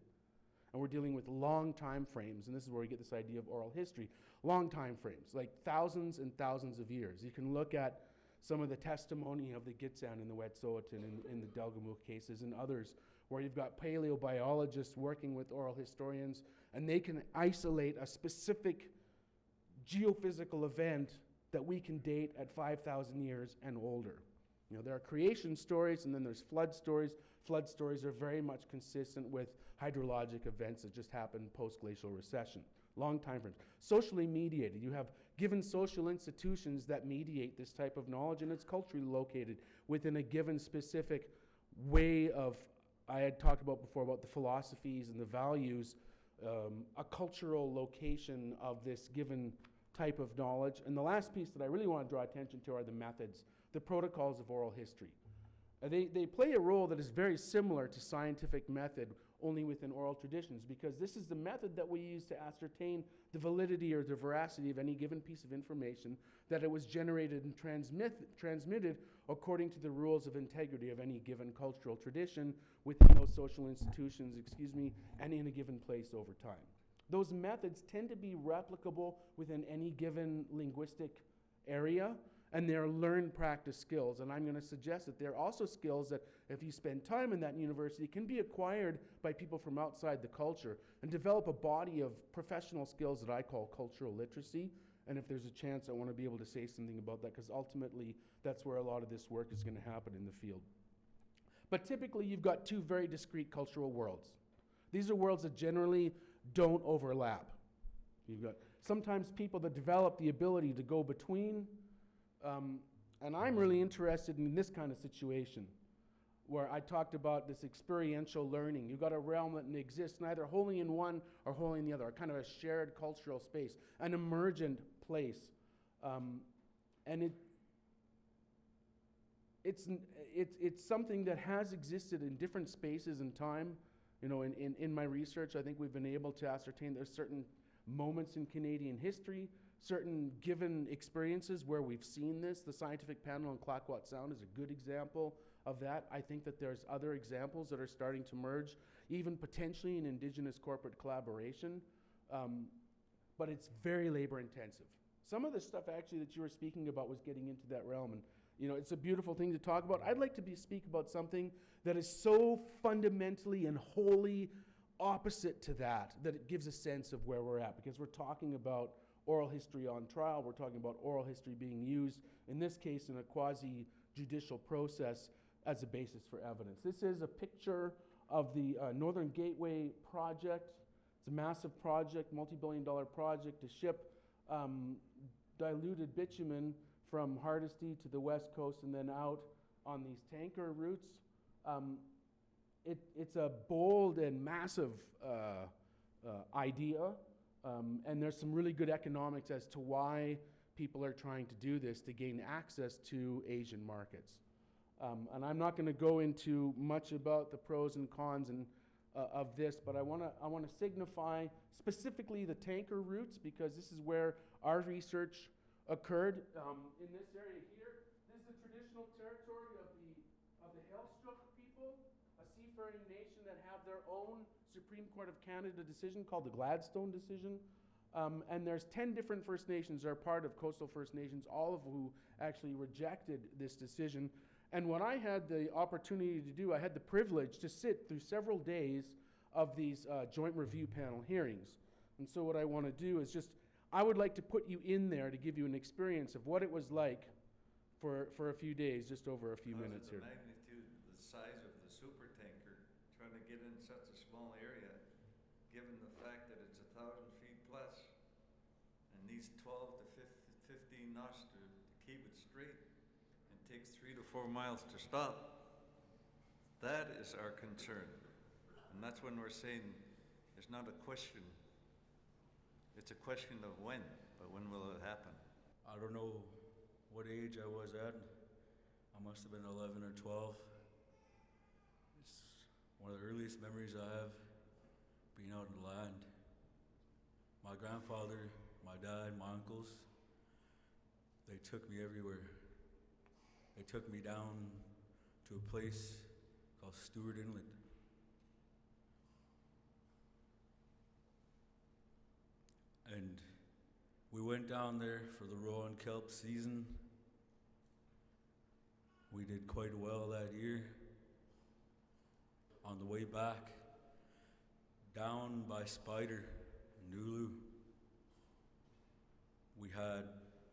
And we're dealing with long time frames, and this is where we get this idea of oral history. Long time frames, like thousands and thousands of years. You can look at some of the testimony of the Gitxsan and the Wet'suwet'en in the Delgamuukw cases and others, where you've got paleobiologists working with oral historians, and they can isolate a specific geophysical event that we can date at 5,000 years and older. You know, there are creation stories, and then there's flood stories. Flood stories are very much consistent with hydrologic events that just happened post-glacial recession. Long time frames. Socially mediated. You have given social institutions that mediate this type of knowledge, and it's culturally located within a given specific way of, I had talked about before about the philosophies and the values, a cultural location of this given type of knowledge. And the last piece that I really want to draw attention to are the methods, the protocols of oral history. They play a role that is very similar to scientific method, only within oral traditions, because this is the method that we use to ascertain the validity or the veracity of any given piece of information, that it was generated and transmitted according to the rules of integrity of any given cultural tradition within those social institutions, and in a given place over time. Those methods tend to be replicable within any given linguistic area, and they're learned practice skills. And I'm going to suggest that they're also skills that, if you spend time in that university, can be acquired by people from outside the culture and develop a body of professional skills that I call cultural literacy. And if there's a chance, I want to be able to say something about that, because ultimately that's where a lot of this work is going to happen in the field. But typically you've got two very discrete cultural worlds. These are worlds that generally don't overlap. You've got sometimes people that develop the ability to go between, and I'm really interested in this kind of situation where I talked about this experiential learning. You've got a realm that exists neither wholly in one or wholly in the other, kind of a shared cultural space, an emergent place. And it's something that has existed in different spaces and time. You know, in my research, I think we've been able to ascertain there's certain moments in Canadian history, certain given experiences where we've seen this. The scientific panel on Clayoquot Sound is a good example of that. I think that there's other examples that are starting to merge, even potentially in Indigenous corporate collaboration, but it's very labor intensive. Some of the stuff actually that you were speaking about was getting into that realm, and you know, it's a beautiful thing to talk about. I'd like to speak about something that is so fundamentally and wholly opposite to that it gives a sense of where we're at, because we're talking about oral history on trial. We're talking about oral history being used, in this case, in a quasi-judicial process as a basis for evidence. This is a picture of the Northern Gateway project. It's a massive project, multi-billion-dollar project to ship diluted bitumen from Hardisty to the west coast and then out on these tanker routes. It's a bold and massive idea, and there's some really good economics as to why people are trying to do this to gain access to Asian markets. And I'm not going to go into much about the pros and cons of this, but I want to signify specifically the tanker routes, because this is where our research occurred. In this area here, this is the traditional territory of the Heiltsuk people, a seafaring nation that have their own Supreme Court of Canada decision called the Gladstone decision. And there's 10 different First Nations that are part of Coastal First Nations, all of who actually rejected this decision. And what I had the opportunity to do, I had the privilege to sit through several days of these joint review panel hearings. And so what I want to do is I would like to put you in there to give you an experience of what it was like for a few days, just over a few minutes here. Because of the magnitude, the size of the super tanker, trying to get in such a small area, given the fact that it's 1,000 feet plus, and needs 12 to 15 knots to keep it straight, and takes 3 to 4 miles to stop. That is our concern. And that's when we're saying it's not a question, it's a question of when, but when will it happen? I don't know what age I was at. I must have been 11 or 12. It's one of the earliest memories I have being out in the land. My grandfather, my dad, my uncles, they took me everywhere. They took me down to a place called Stewart Inlet. And we went down there for the roe and kelp season. We did quite well that year. On the way back, down by Spider in Nulu, we had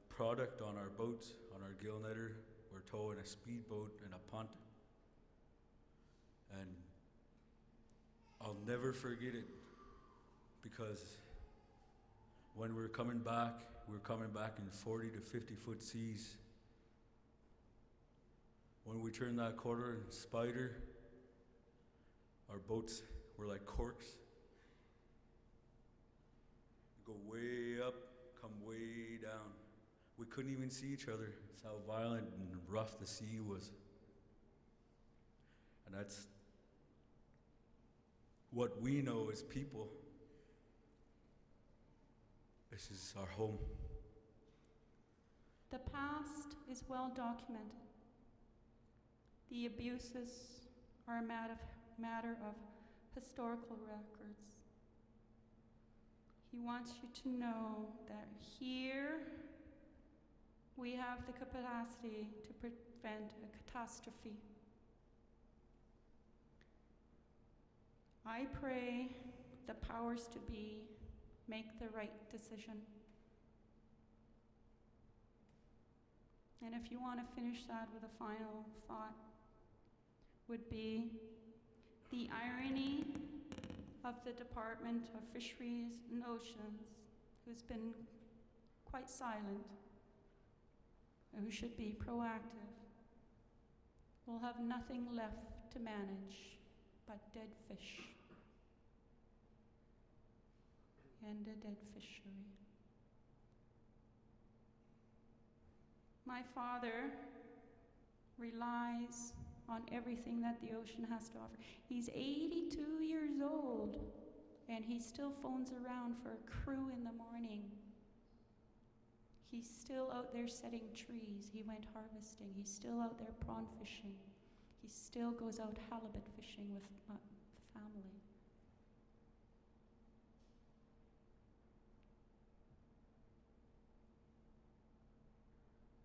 product on our boats, on our gill netter. We're towing a speedboat and a punt. And I'll never forget it, because when we were coming back in 40 to 50 foot seas. When we turned that corner in Spider, our boats were like corks. Go way up, come way down. We couldn't even see each other. That's how violent and rough the sea was. And that's what we know as people. This is our home. The past is well documented. The abuses are a matter of historical records. He wants you to know that here we have the capacity to prevent a catastrophe. I pray the powers to be make the right decision. And if you want to finish that with a final thought, would be the irony of the Department of Fisheries and Oceans, who's been quite silent, who should be proactive, will have nothing left to manage but dead fish and a dead fishery. My father relies on everything that the ocean has to offer. He's 82 years old, and he still phones around for a crew in the morning. He's still out there setting trees. He went harvesting. He's still out there prawn fishing. He still goes out halibut fishing with family.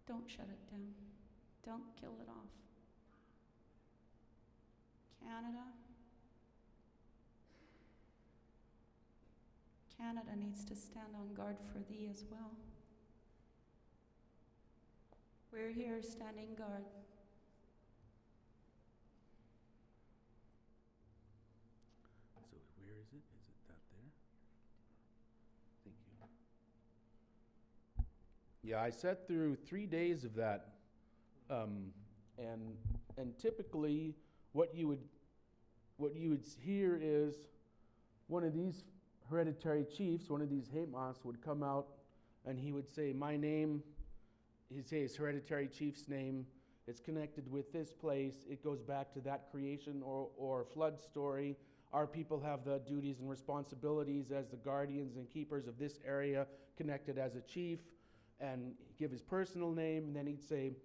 Don't shut it down. Don't kill it off. Canada needs to stand on guard for thee as well. We're here standing guard. So where is it? Is it that there? Thank you. Yeah, I sat through 3 days of that, and typically what you would hear is one of these hereditary chiefs, one of these Haimas, would come out and he would say, "My name," he'd say his hereditary chief's name, it's connected with this place, it goes back to that creation or flood story. Our people have the duties and responsibilities as the guardians and keepers of this area, connected as a chief, and give his personal name. And then he'd say,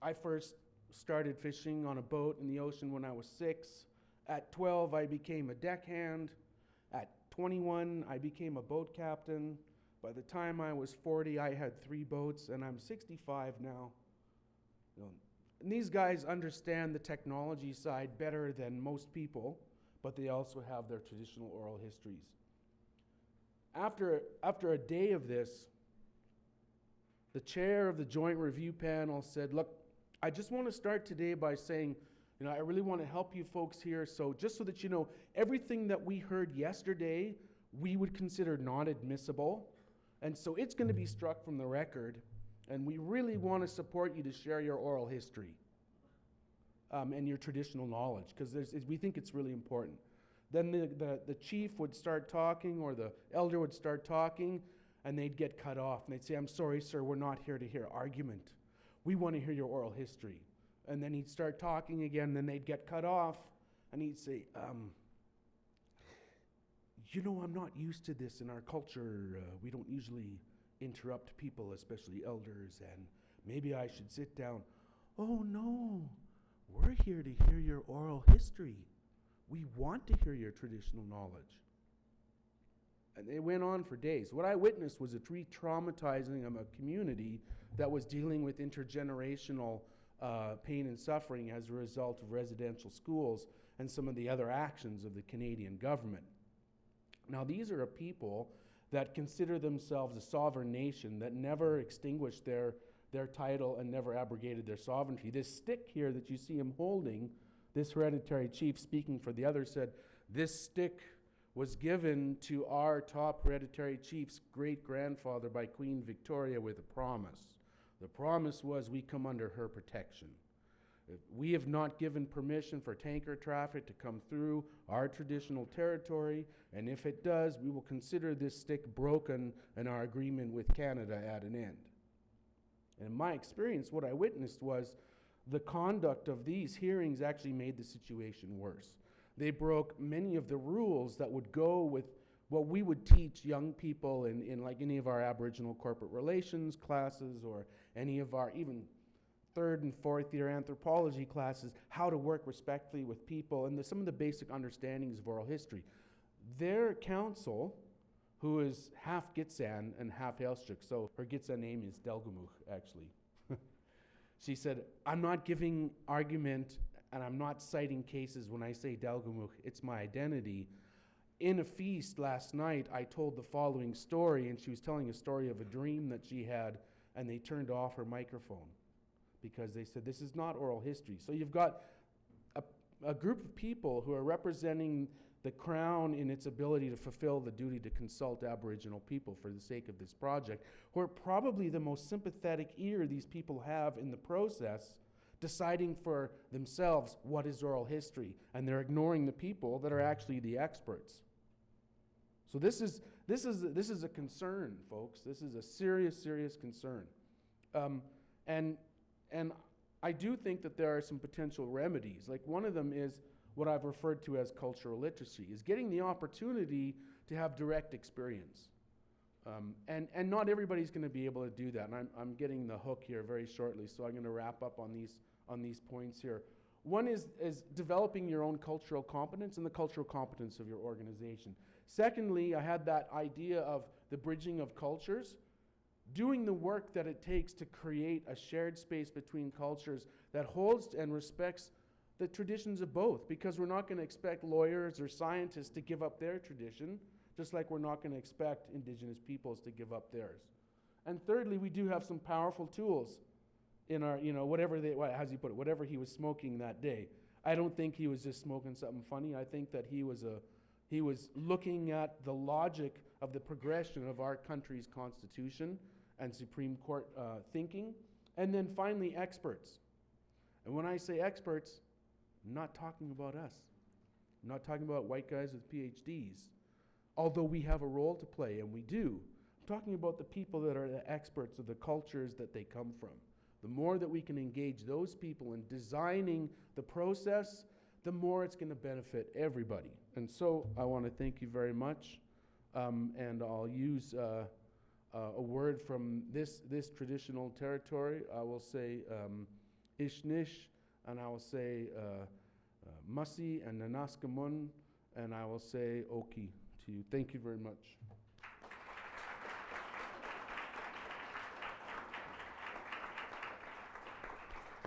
"I first started fishing on a boat in the ocean when I was 6. At 12, I became a deckhand. At 21, I became a boat captain. By the time I was 40, I had 3 boats, and I'm 65 now." And these guys understand the technology side better than most people, but they also have their traditional oral histories. After a day of this, the chair of the Joint Review Panel said, look, I just want to start today by saying, I really want to help you folks here, so just so that you know, everything that we heard yesterday, we would consider not admissible, and so it's going to be struck from the record, and we really want to support you to share your oral history and your traditional knowledge, because we think it's really important. Then the chief would start talking, or the elder would start talking, and they'd get cut off. And they'd say, I'm sorry, sir, we're not here to hear argument. We want to hear your oral history. And then he'd start talking again, and then they'd get cut off, and he'd say, I'm not used to this in our culture. We don't usually interrupt people, especially elders, and maybe I should sit down. Oh, no, we're here to hear your oral history. We want to hear your traditional knowledge. And they went on for days. What I witnessed was a re-traumatizing of a community that was dealing with intergenerational pain and suffering as a result of residential schools and some of the other actions of the Canadian government. Now, these are a people that consider themselves a sovereign nation that never extinguished their title and never abrogated their sovereignty. This stick here that you see him holding, this hereditary chief speaking for the others said, this stick was given to our top hereditary chief's great-grandfather by Queen Victoria with a promise. The promise was we come under her protection. We have not given permission for tanker traffic to come through our traditional territory, and if it does, we will consider this stick broken and our agreement with Canada at an end. And in my experience, what I witnessed was the conduct of these hearings actually made the situation worse. They broke many of the rules that would go with what we would teach young people in like any of our Aboriginal corporate relations classes or any of our even 3rd and 4th year anthropology classes, how to work respectfully with people and some of the basic understandings of oral history. Their counsel, who is half Gitxsan and half Heilstuk, so her Gitxsan name is Delgamuukh, actually. She said, I'm not giving argument and I'm not citing cases when I say Delgamuukh, it's my identity. In a feast last night, I told the following story, and she was telling a story of a dream that she had, and they turned off her microphone because they said, this is not oral history. So you've got a group of people who are representing the Crown in its ability to fulfill the duty to consult Aboriginal people for the sake of this project, who are probably the most sympathetic ear these people have in the process, deciding for themselves what is oral history, and they're ignoring the people that are actually the experts. So this is a concern, folks. This is a serious, serious concern. And I do think that there are some potential remedies. Like one of them is what I've referred to as cultural literacy, is getting the opportunity to have direct experience. And not everybody's going to be able to do that. And I'm getting the hook here very shortly, so I'm going to wrap up on these points here. One is developing your own cultural competence and the cultural competence of your organization. Secondly, I had that idea of the bridging of cultures, doing the work that it takes to create a shared space between cultures that holds and respects the traditions of both, because we're not going to expect lawyers or scientists to give up their tradition, just like we're not going to expect Indigenous peoples to give up theirs. And thirdly, we do have some powerful tools in our, whatever he was smoking that day. I don't think he was just smoking something funny. I think that he was looking at the logic of the progression of our country's constitution and Supreme Court thinking. And then finally, experts. And when I say experts, I'm not talking about us. I'm not talking about white guys with PhDs, although we have a role to play, and we do. I'm talking about the people that are the experts of the cultures that they come from. The more that we can engage those people in designing the process, the more it's going to benefit everybody. And so I want to thank you very much, and I'll use a word from this traditional territory. I will say Ishnish, and I will say Musi and Nanaskamun, and I will say Oki to you. Thank you very much.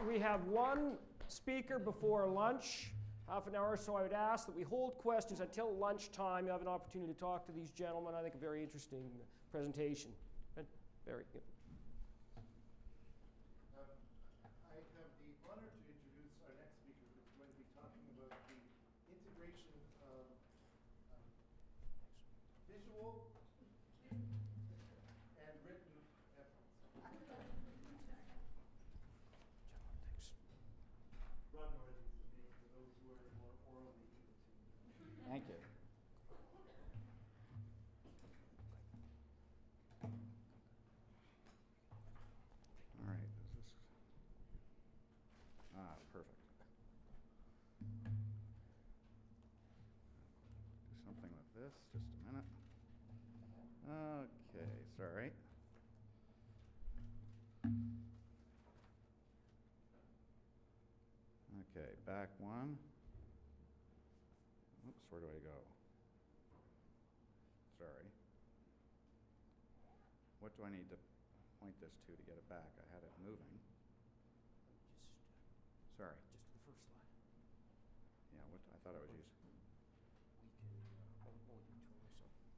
We have one speaker before lunch. half an hour, so I would ask that we hold questions until lunchtime. You have an opportunity to talk to these gentlemen. I think a very interesting presentation. Very good. I have the honor to introduce our next speaker, who's going to be talking about the integration of visual and written evidence. Rod North is his name, for those who are more orally able to. Thank you. All right, is this? Perfect. Do something with this, just a minute. Okay, sorry. Okay, back one. Oops, where do I go? Sorry. What do I need to point this to get it back? I had it moving. Sorry. Just the first slide. Yeah, what, I thought I was using.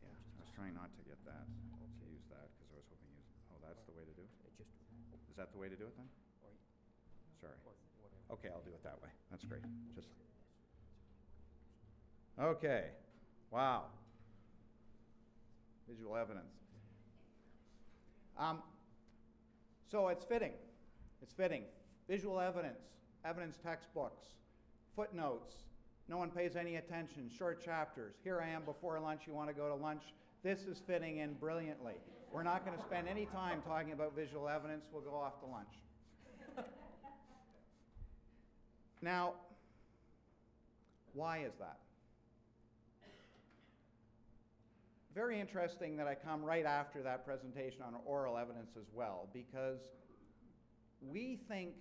Yeah, I was trying not to get that, to use that, because I was hoping to use, oh, that's the way to do it? Is that the way to do it then? Sorry. Okay, I'll do it that way. That's great. Just. Okay. Wow. Visual evidence. So it's fitting. It's fitting. Visual evidence, evidence textbooks, footnotes. No one pays any attention. Short chapters. Here I am before lunch. You want to go to lunch? This is fitting in brilliantly. We're not going to spend any time talking about visual evidence. We'll go off to lunch. Now, why is that? Very interesting that I come right after that presentation on oral evidence as well, because we think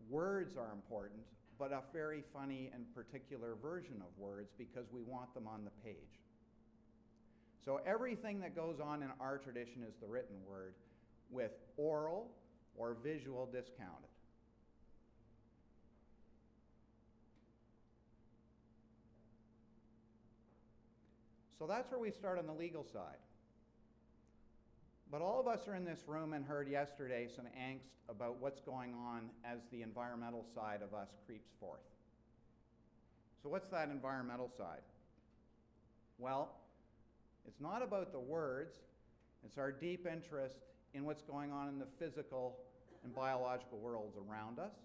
words are important, but a very funny and particular version of words because we want them on the page. So everything that goes on in our tradition is the written word, with oral or visual discounted. So that's where we start on the legal side. But all of us are in this room and heard yesterday some angst about what's going on as the environmental side of us creeps forth. So what's that environmental side? Well, it's not about the words, it's our deep interest in what's going on in the physical and biological worlds around us.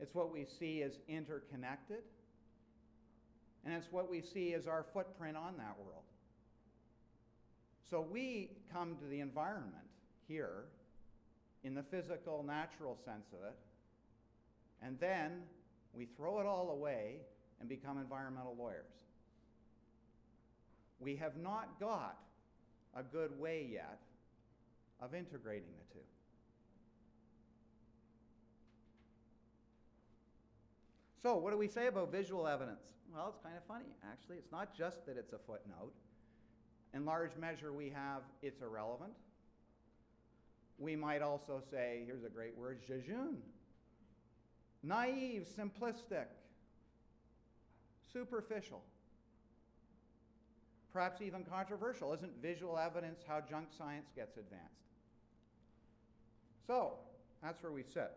It's what we see as interconnected, and it's what we see as our footprint on that world. So we come to the environment here in the physical, natural sense of it, and then we throw it all away and become environmental lawyers. We have not got a good way yet of integrating the two. So what do we say about visual evidence? Well, it's kind of funny, actually. It's not just that it's a footnote. In large measure, we have it's irrelevant. We might also say, here's a great word, jejune. Naive, simplistic, superficial. Perhaps even controversial. Isn't visual evidence how junk science gets advanced? So, that's where we sit.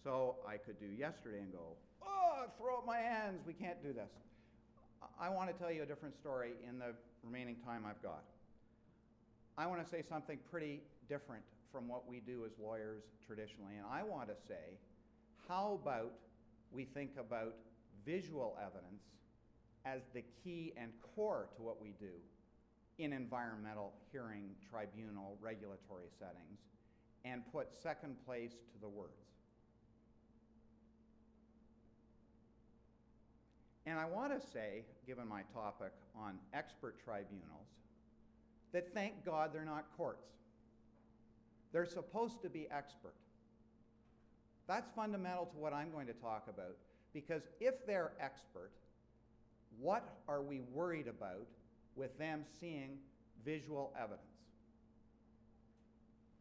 So I could do yesterday and go, oh, throw up my hands, we can't do this. I want to tell you a different story in the remaining time I've got. I want to say something pretty different from what we do as lawyers traditionally, and I want to say, how about we think about visual evidence as the key and core to what we do in environmental, hearing, tribunal, regulatory settings, and put second place to the words. And I want to say, given my topic on expert tribunals, that thank God they're not courts. They're supposed to be expert. That's fundamental to what I'm going to talk about, because if they're expert, what are we worried about with them seeing visual evidence?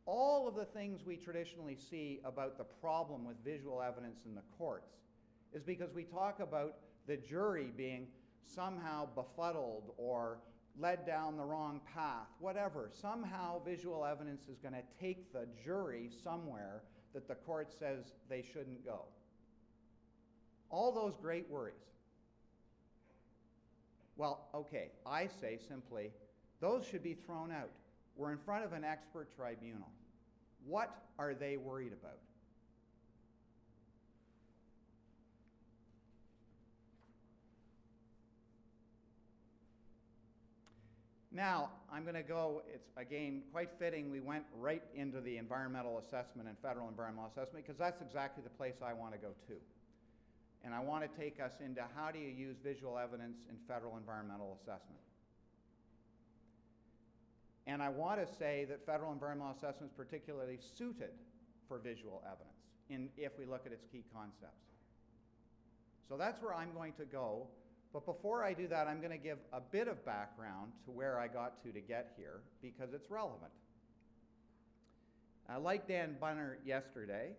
All of the things we traditionally see about the problem with visual evidence in the courts is because we talk about the jury being somehow befuddled or led down the wrong path, whatever. Somehow visual evidence is going to take the jury somewhere that the court says they shouldn't go. All those great worries. Well, okay, I say simply, those should be thrown out. We're in front of an expert tribunal. What are they worried about? Now, I'm going to go, it's again quite fitting, we went right into the environmental assessment and federal environmental assessment because that's exactly the place I want to go to. And I want to take us into how do you use visual evidence in federal environmental assessment. And I want to say that federal environmental assessment is particularly suited for visual evidence if we look at its key concepts. So that's where I'm going to go. But before I do that, I'm going to give a bit of background to where I got to get here because it's relevant. Like Dan Bunner yesterday,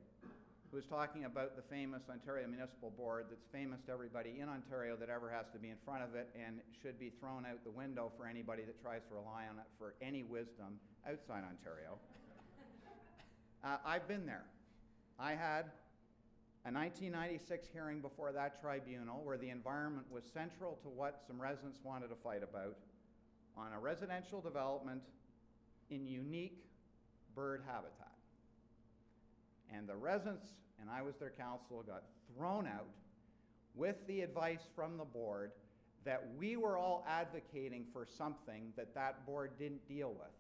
who was talking about the famous Ontario Municipal Board that's famous to everybody in Ontario that ever has to be in front of it and should be thrown out the window for anybody that tries to rely on it for any wisdom outside Ontario. I've been there. I had a 1996 hearing before that tribunal where the environment was central to what some residents wanted to fight about on a residential development in unique bird habitat. And the residents, and I was their counsel, got thrown out with the advice from the board that we were all advocating for something that that board didn't deal with.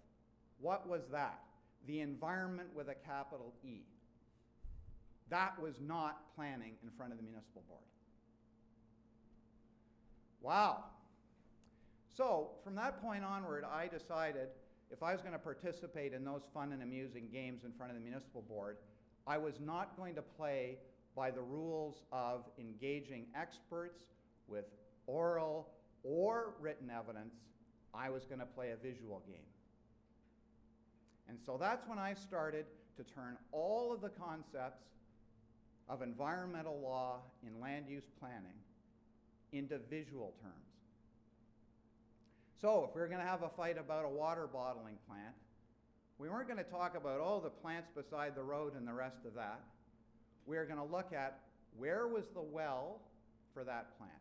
What was that? The environment with a capital E. That was not planning in front of the municipal board. Wow. So from that point onward, I decided if I was going to participate in those fun and amusing games in front of the municipal board, I was not going to play by the rules of engaging experts with oral or written evidence. I was going to play a visual game. And so that's when I started to turn all of the concepts of environmental law in land use planning into visual terms. So if we were going to have a fight about a water bottling plant, we weren't going to talk about, oh, the plants beside the road and the rest of that. We were going to look at where was the well for that plant?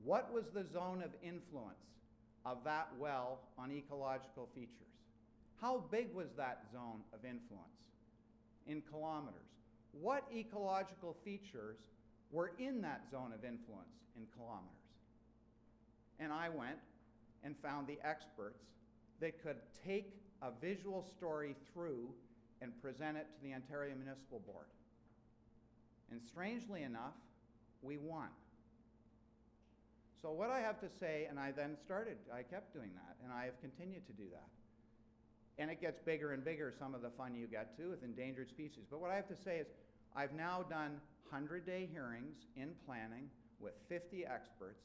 What was the zone of influence of that well on ecological features? How big was that zone of influence in kilometers? What ecological features were in that zone of influence in kilometers? And I went and found the experts that could take a visual story through and present it to the Ontario Municipal Board. And strangely enough, we won. So what I have to say, and I kept doing that, and I have continued to do that. And it gets bigger and bigger, some of the fun you get to with endangered species. But what I have to say is, I've now done 100-day hearings in planning with 50 experts,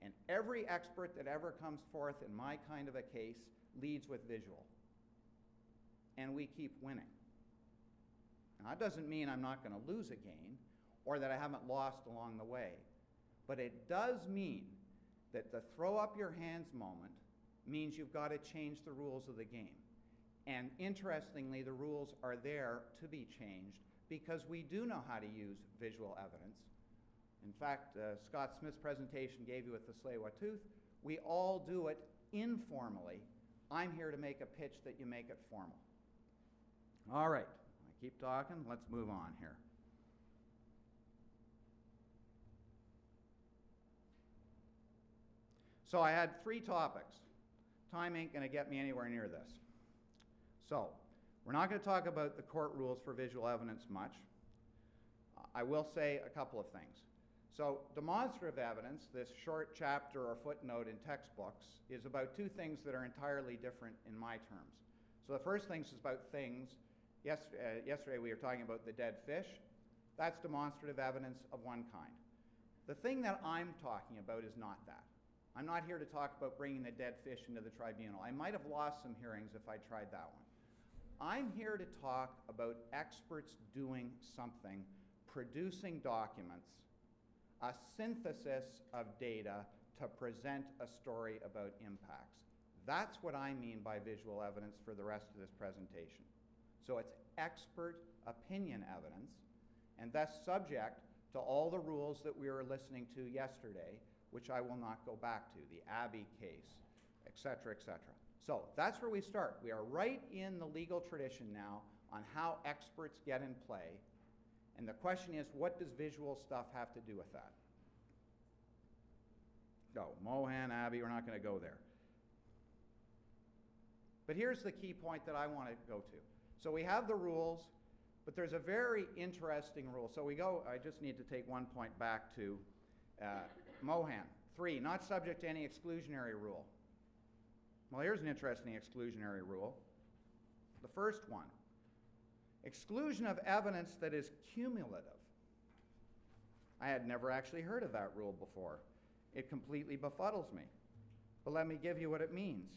and every expert that ever comes forth in my kind of a case leads with visual. And we keep winning. Now, that doesn't mean I'm not going to lose a game or that I haven't lost along the way. But it does mean that the throw up your hands moment means you've got to change the rules of the game. And interestingly, the rules are there to be changed because we do know how to use visual evidence. In fact, Scott Smith's presentation gave you with the Tsleil-Waututh. We all do it informally. I'm here to make a pitch that you make it formal. All right, I keep talking. Let's move on here. So I had 3 topics. Time ain't going to get me anywhere near this. So we're not going to talk about the court rules for visual evidence much. I will say a couple of things. So demonstrative evidence, this short chapter or footnote in textbooks, is about 2 things that are entirely different in my terms. So the first thing is about things. Yesterday we were talking about the dead fish. That's demonstrative evidence of one kind. The thing that I'm talking about is not that. I'm not here to talk about bringing the dead fish into the tribunal. I might have lost some hearings if I tried that one. I'm here to talk about experts doing something, producing documents a synthesis of data to present a story about impacts. That's what I mean by visual evidence for the rest of this presentation. So it's expert opinion evidence, and thus subject to all the rules that we were listening to yesterday, which I will not go back to, the Abbey case, et cetera, et cetera. So that's where we start. We are right in the legal tradition now on how experts get in play, and the question is, what does visual stuff have to do with that? Go, Mohan, Abbey, we're not going to go there. But here's the key point that I want to go to. So we have the rules, but there's a very interesting rule. So we go, I just need to take one point back to Mohan. 3, not subject to any exclusionary rule. Well, here's an interesting exclusionary rule. The first one, exclusion of evidence that is cumulative. I had never actually heard of that rule before. It completely befuddles me. But let me give you what it means.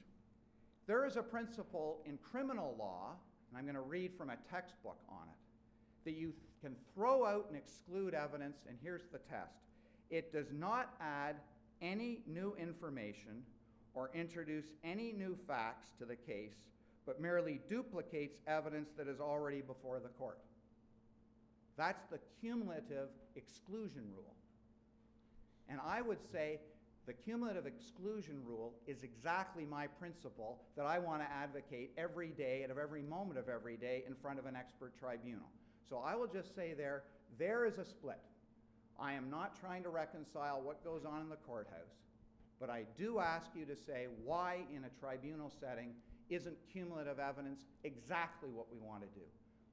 There is a principle in criminal law, and I'm going to read from a textbook on it, that you can throw out and exclude evidence, and here's the test. It does not add any new information or introduce any new facts to the case, but merely duplicates evidence that is already before the court. That's the cumulative exclusion rule. And I would say the cumulative exclusion rule is exactly my principle that I want to advocate every day and of every moment of every day in front of an expert tribunal. So I will just say there is a split. I am not trying to reconcile what goes on in the courthouse, but I do ask you to say why in a tribunal setting isn't cumulative evidence exactly what we want to do?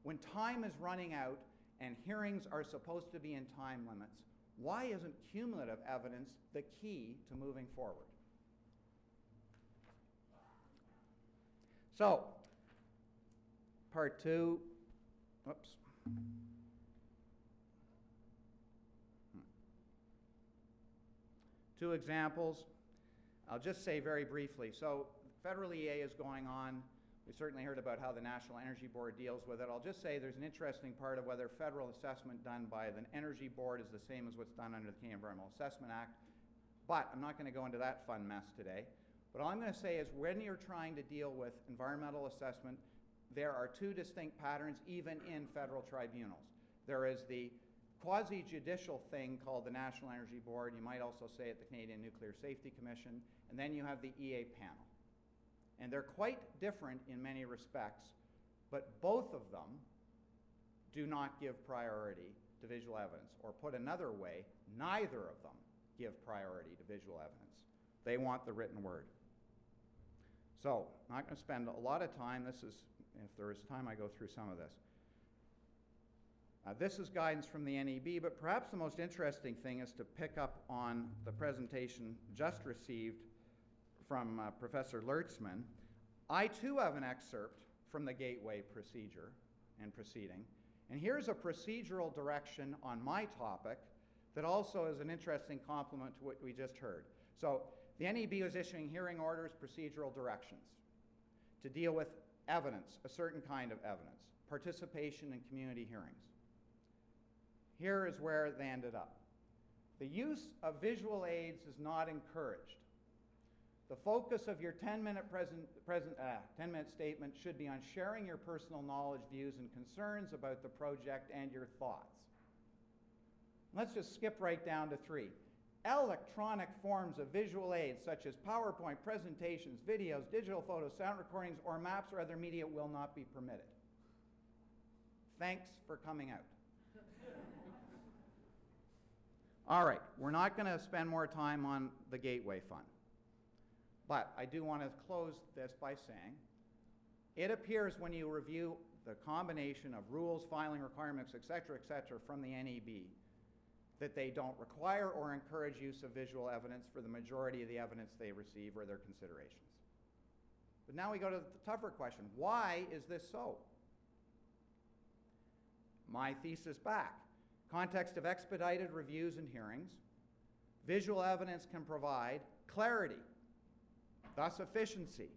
When time is running out and hearings are supposed to be in time limits, why isn't cumulative evidence the key to moving forward? So, part 2, whoops. Two examples. I'll just say very briefly. So, federal EA is going on. We certainly heard about how the National Energy Board deals with it. I'll just say there's an interesting part of whether federal assessment done by the Energy Board is the same as what's done under the Canadian Environmental Assessment Act. But I'm not going to go into that fun mess today. But all I'm going to say is when you're trying to deal with environmental assessment, there are two distinct patterns even in federal tribunals. There is the quasi-judicial thing called the National Energy Board. You might also say it the Canadian Nuclear Safety Commission. And then you have the EA panel. And they're quite different in many respects, but both of them do not give priority to visual evidence. Or put another way, neither of them give priority to visual evidence. They want the written word. So, I'm not going to spend a lot of time. This is, if there is time, I go through some of this. This is guidance from the NEB, but perhaps the most interesting thing is to pick up on the presentation just received from Professor Lertzman. I too have an excerpt from the Gateway procedure and proceeding. And here's a procedural direction on my topic that also is an interesting complement to what we just heard. So the NEB was issuing hearing orders, procedural directions to deal with evidence, a certain kind of evidence, participation in community hearings. Here is where they ended up. The use of visual aids is not encouraged. The focus of your 10-minute statement should be on sharing your personal knowledge, views, and concerns about the project and your thoughts. Let's just skip right down to 3. Electronic forms of visual aids such as PowerPoint presentations, videos, digital photos, sound recordings, or maps or other media will not be permitted. Thanks for coming out. All right, we're not going to spend more time on the Gateway Fund. But I do want to close this by saying, it appears when you review the combination of rules, filing requirements, et cetera, from the NEB, that they don't require or encourage use of visual evidence for the majority of the evidence they receive or their considerations. But now we go to the tougher question. Why is this so? My thesis back. Context of expedited reviews and hearings. Visual evidence can provide clarity, thus efficiency.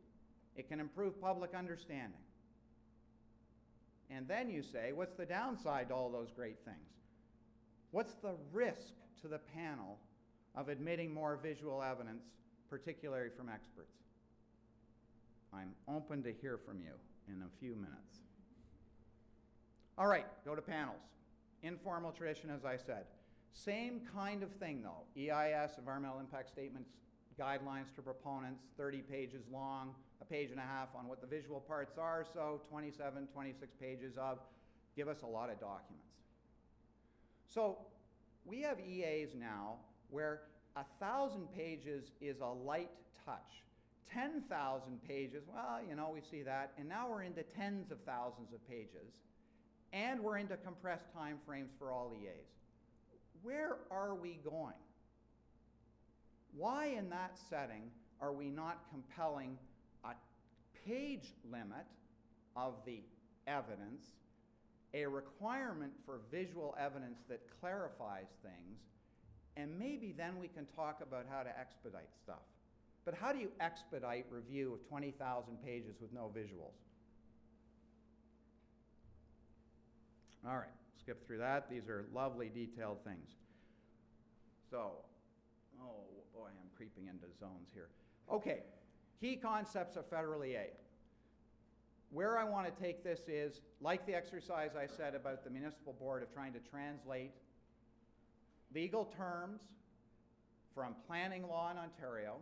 It can improve public understanding. And then you say, what's the downside to all those great things? What's the risk to the panel of admitting more visual evidence, particularly from experts? I'm open to hear from you in a few minutes. All right, go to panels. Informal tradition, as I said. Same kind of thing, though. EIS, environmental impact statements, guidelines to proponents, 30 pages long, a page and a half on what the visual parts are, so 27, 26 pages of, give us a lot of documents. So we have EAs now where 1,000 pages is a light touch. 10,000 pages, well, you know, we see that, and now we're into tens of thousands of pages, and we're into compressed time frames for all EAs. Where are we going? Why in that setting are we not compelling a page limit of the evidence, a requirement for visual evidence that clarifies things, and maybe then we can talk about how to expedite stuff. But how do you expedite review of 20,000 pages with no visuals? All right, skip through that. These are lovely detailed things. So, oh boy, I'm creeping into zones here. Okay, key concepts of federal EA. Where I want to take this is, like the exercise I said about the municipal board of trying to translate legal terms from planning law in Ontario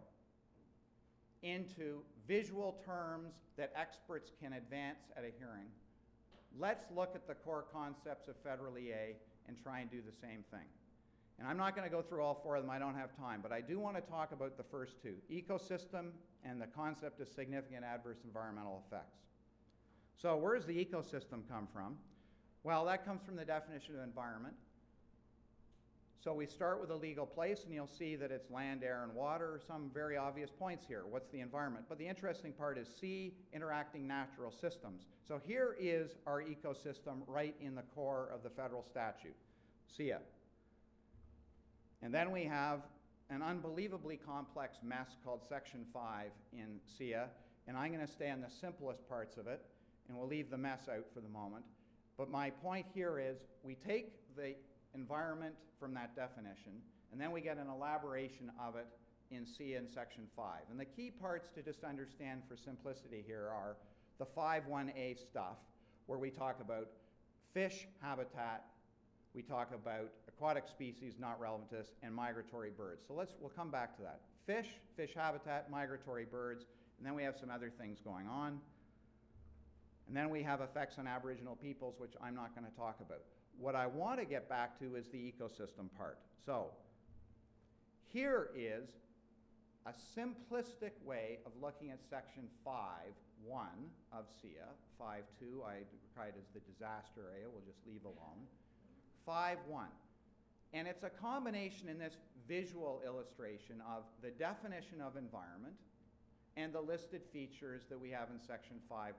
into visual terms that experts can advance at a hearing. Let's look at the core concepts of federal EA and try and do the same thing. And I'm not going to go through all four of them, I don't have time, but I do want to talk about the first two, ecosystem and the concept of significant adverse environmental effects. So where does the ecosystem come from? Well, that comes from the definition of environment. So we start with a legal place, and you'll see that it's land, air, and water, some very obvious points here. What's the environment? But the interesting part is C, interacting natural systems. So here is our ecosystem right in the core of the federal statute, SIA. And then we have an unbelievably complex mess called Section 5 in SIA, and I'm going to stay on the simplest parts of it, and we'll leave the mess out for the moment. But my point here is we take the environment from that definition, and then we get an elaboration of it in SIA in Section 5. And the key parts to just understand for simplicity here are the 5.1a stuff, where we talk about fish habitat, we talk about aquatic species not relevant to this, and migratory birds. So we'll come back to that. Fish habitat, migratory birds, and then we have some other things going on. And then we have effects on Aboriginal peoples, which I'm not going to talk about. What I want to get back to is the ecosystem part. So here is a simplistic way of looking at Section 5.1 of SIA. 5.2, I cried as the disaster area, we'll just leave alone. 5.1. And it's a combination in this visual illustration of the definition of environment and the listed features that we have in Section 5.1.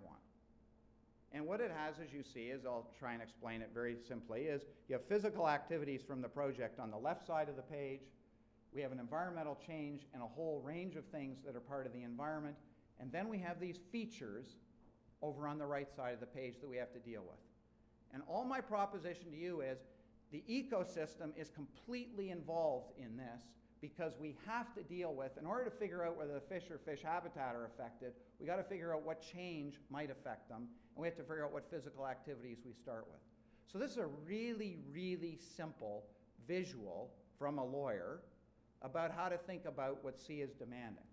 And what it has, as you see, is I'll try and explain it very simply, is you have physical activities from the project on the left side of the page, we have an environmental change and a whole range of things that are part of the environment, and then we have these features over on the right side of the page that we have to deal with. And all my proposition to you is the ecosystem is completely involved in this because we have to deal with, in order to figure out whether the fish or fish habitat are affected, we got to figure out what change might affect them, and we have to figure out what physical activities we start with. So this is a really, really simple visual from a lawyer about how to think about what SIA is demanding.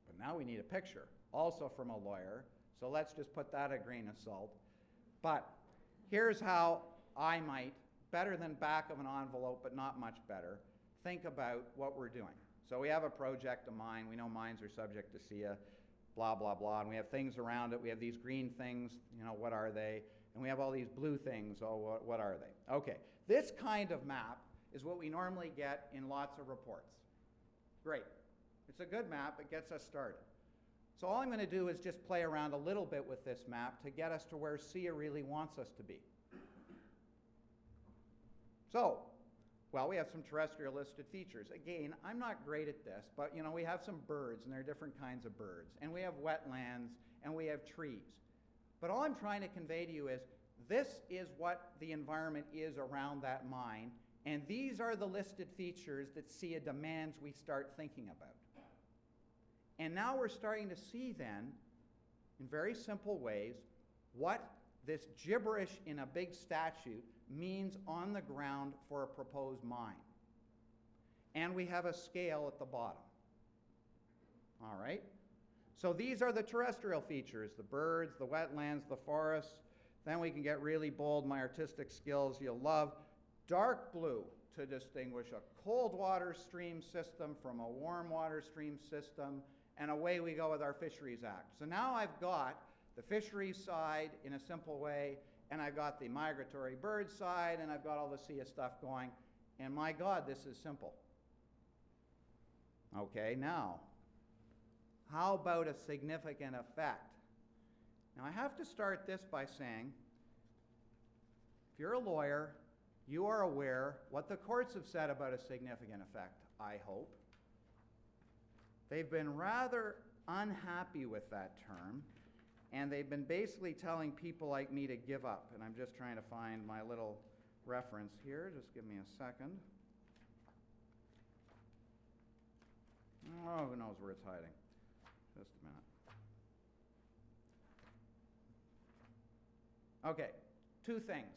But now we need a picture, also from a lawyer, so let's just put that a grain of salt. But here's how I might, better than back of an envelope, but not much better, think about what we're doing. So we have a project, a mine. We know mines are subject to SIA, blah, blah, blah. And we have things around it. We have these green things, you know, what are they? And we have all these blue things, oh, what are they? Okay, this kind of map is what we normally get in lots of reports. Great. It's a good map. It gets us started. So all I'm going to do is just play around a little bit with this map to get us to where SIA really wants us to be. So, well, we have some terrestrial listed features. Again, I'm not great at this, but you know, we have some birds, and there are different kinds of birds, and we have wetlands, and we have trees. But all I'm trying to convey to you is this is what the environment is around that mine, and these are the listed features that SIA demands we start thinking about. And now we're starting to see then, in very simple ways, what this gibberish in a big statute means on the ground for a proposed mine. And we have a scale at the bottom. All right? So these are the terrestrial features, the birds, the wetlands, the forests. Then we can get really bold, my artistic skills you'll love. Dark blue to distinguish a cold water stream system from a warm water stream system, and away we go with our Fisheries Act. So now I've got the fisheries side in a simple way, and I've got the migratory bird side, and I've got all the SIA stuff going, and my God, this is simple. Okay, now, how about a significant effect? Now, I have to start this by saying, if you're a lawyer, you are aware what the courts have said about a significant effect, I hope. They've been rather unhappy with that term, and they've been basically telling people like me to give up. And I'm just trying to find my little reference here. Just give me a second. Oh, who knows where it's hiding? Just a minute. Okay, two things.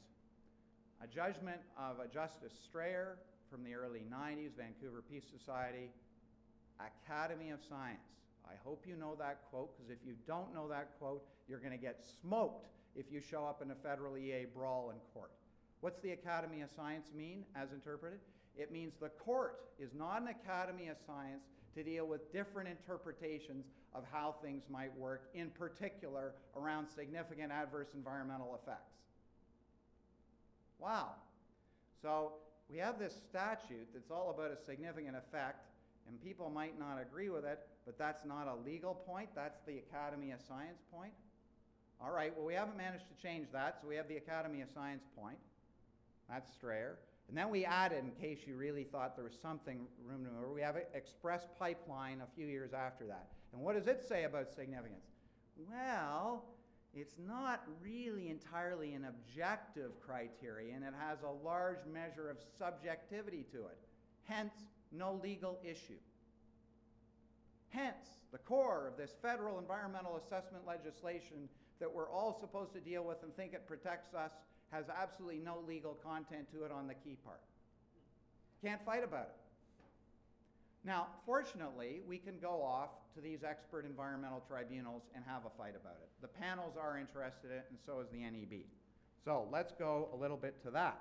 A judgment of a Justice Strayer from the early 90s, Vancouver Peace Society, Academy of Science. I hope you know that quote, because if you don't know that quote, you're going to get smoked if you show up in a federal EA brawl in court. What's the Academy of Science mean, as interpreted? It means the court is not an Academy of Science to deal with different interpretations of how things might work, in particular around significant adverse environmental effects. Wow. So we have this statute that's all about a significant effect, and people might not agree with it, but that's not a legal point. That's the Academy of Science point. All right, well, we haven't managed to change that, so we have the Academy of Science point. That's Strayer. And then we added, in case you really thought there was something room to maneuver, we have Express Pipeline a few years after that. And what does it say about significance? Well, it's not really entirely an objective criterion. It has a large measure of subjectivity to it. Hence, no legal issue. Hence, the core of this federal environmental assessment legislation that we're all supposed to deal with and think it protects us has absolutely no legal content to it on the key part. Can't fight about it. Now, fortunately, we can go off to these expert environmental tribunals and have a fight about it. The panels are interested in it, and so is the NEB. So let's go a little bit to that.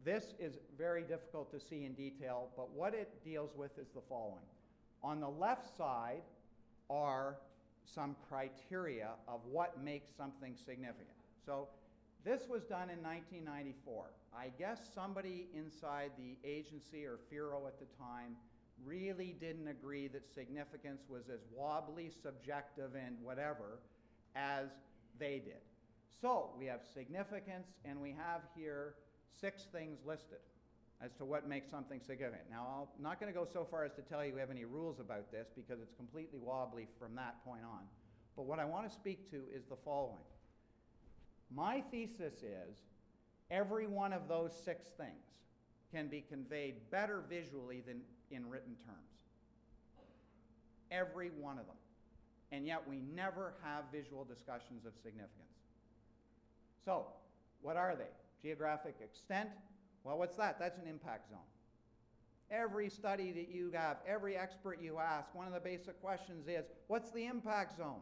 This is very difficult to see in detail, but what it deals with is the following. On the left side are some criteria of what makes something significant. So this was done in 1994. I guess somebody inside the agency or FERO at the time really didn't agree that significance was as wobbly, subjective, and whatever as they did. So we have significance, and we have here 6 things listed as to what makes something significant. Now, I'm not going to go so far as to tell you we have any rules about this because it's completely wobbly from that point on. But what I want to speak to is the following. My thesis is every one of those 6 things can be conveyed better visually than in written terms. Every one of them. And yet we never have visual discussions of significance. So, what are they? Geographic extent? Well, what's that? That's an impact zone. Every study that you have, every expert you ask, one of the basic questions is, what's the impact zone?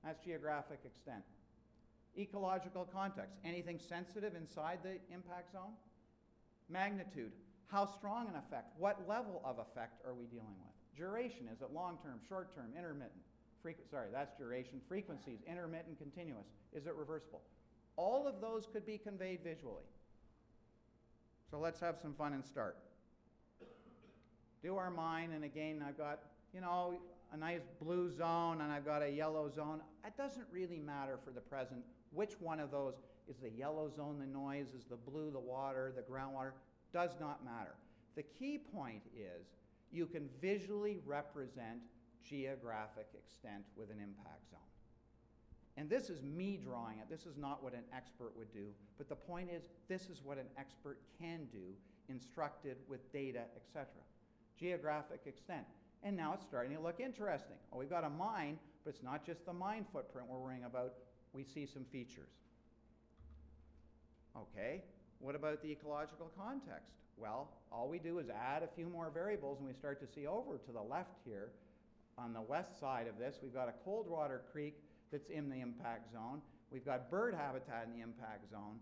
That's geographic extent. Ecological context. Anything sensitive inside the impact zone? Magnitude. How strong an effect? What level of effect are we dealing with? Duration. Is it long-term, short-term, intermittent? That's duration. Frequencies. Intermittent, continuous. Is it reversible? All of those could be conveyed visually. So let's have some fun and start. Do our mine, and again, I've got, a nice blue zone, and I've got a yellow zone. It doesn't really matter for the present which one of those. Is the yellow zone the noise? Is the blue the water, the groundwater? Does not matter. The key point is you can visually represent geographic extent with an impact zone. And this is me drawing it. This is not what an expert would do. But the point is, this is what an expert can do, instructed with data, etc. Geographic extent. And now it's starting to look interesting. Oh, we've got a mine, but it's not just the mine footprint we're worrying about. We see some features. Okay, what about the ecological context? Well, all we do is add a few more variables, and we start to see over to the left here, on the west side of this, we've got a cold water creek that's in the impact zone. We've got bird habitat in the impact zone.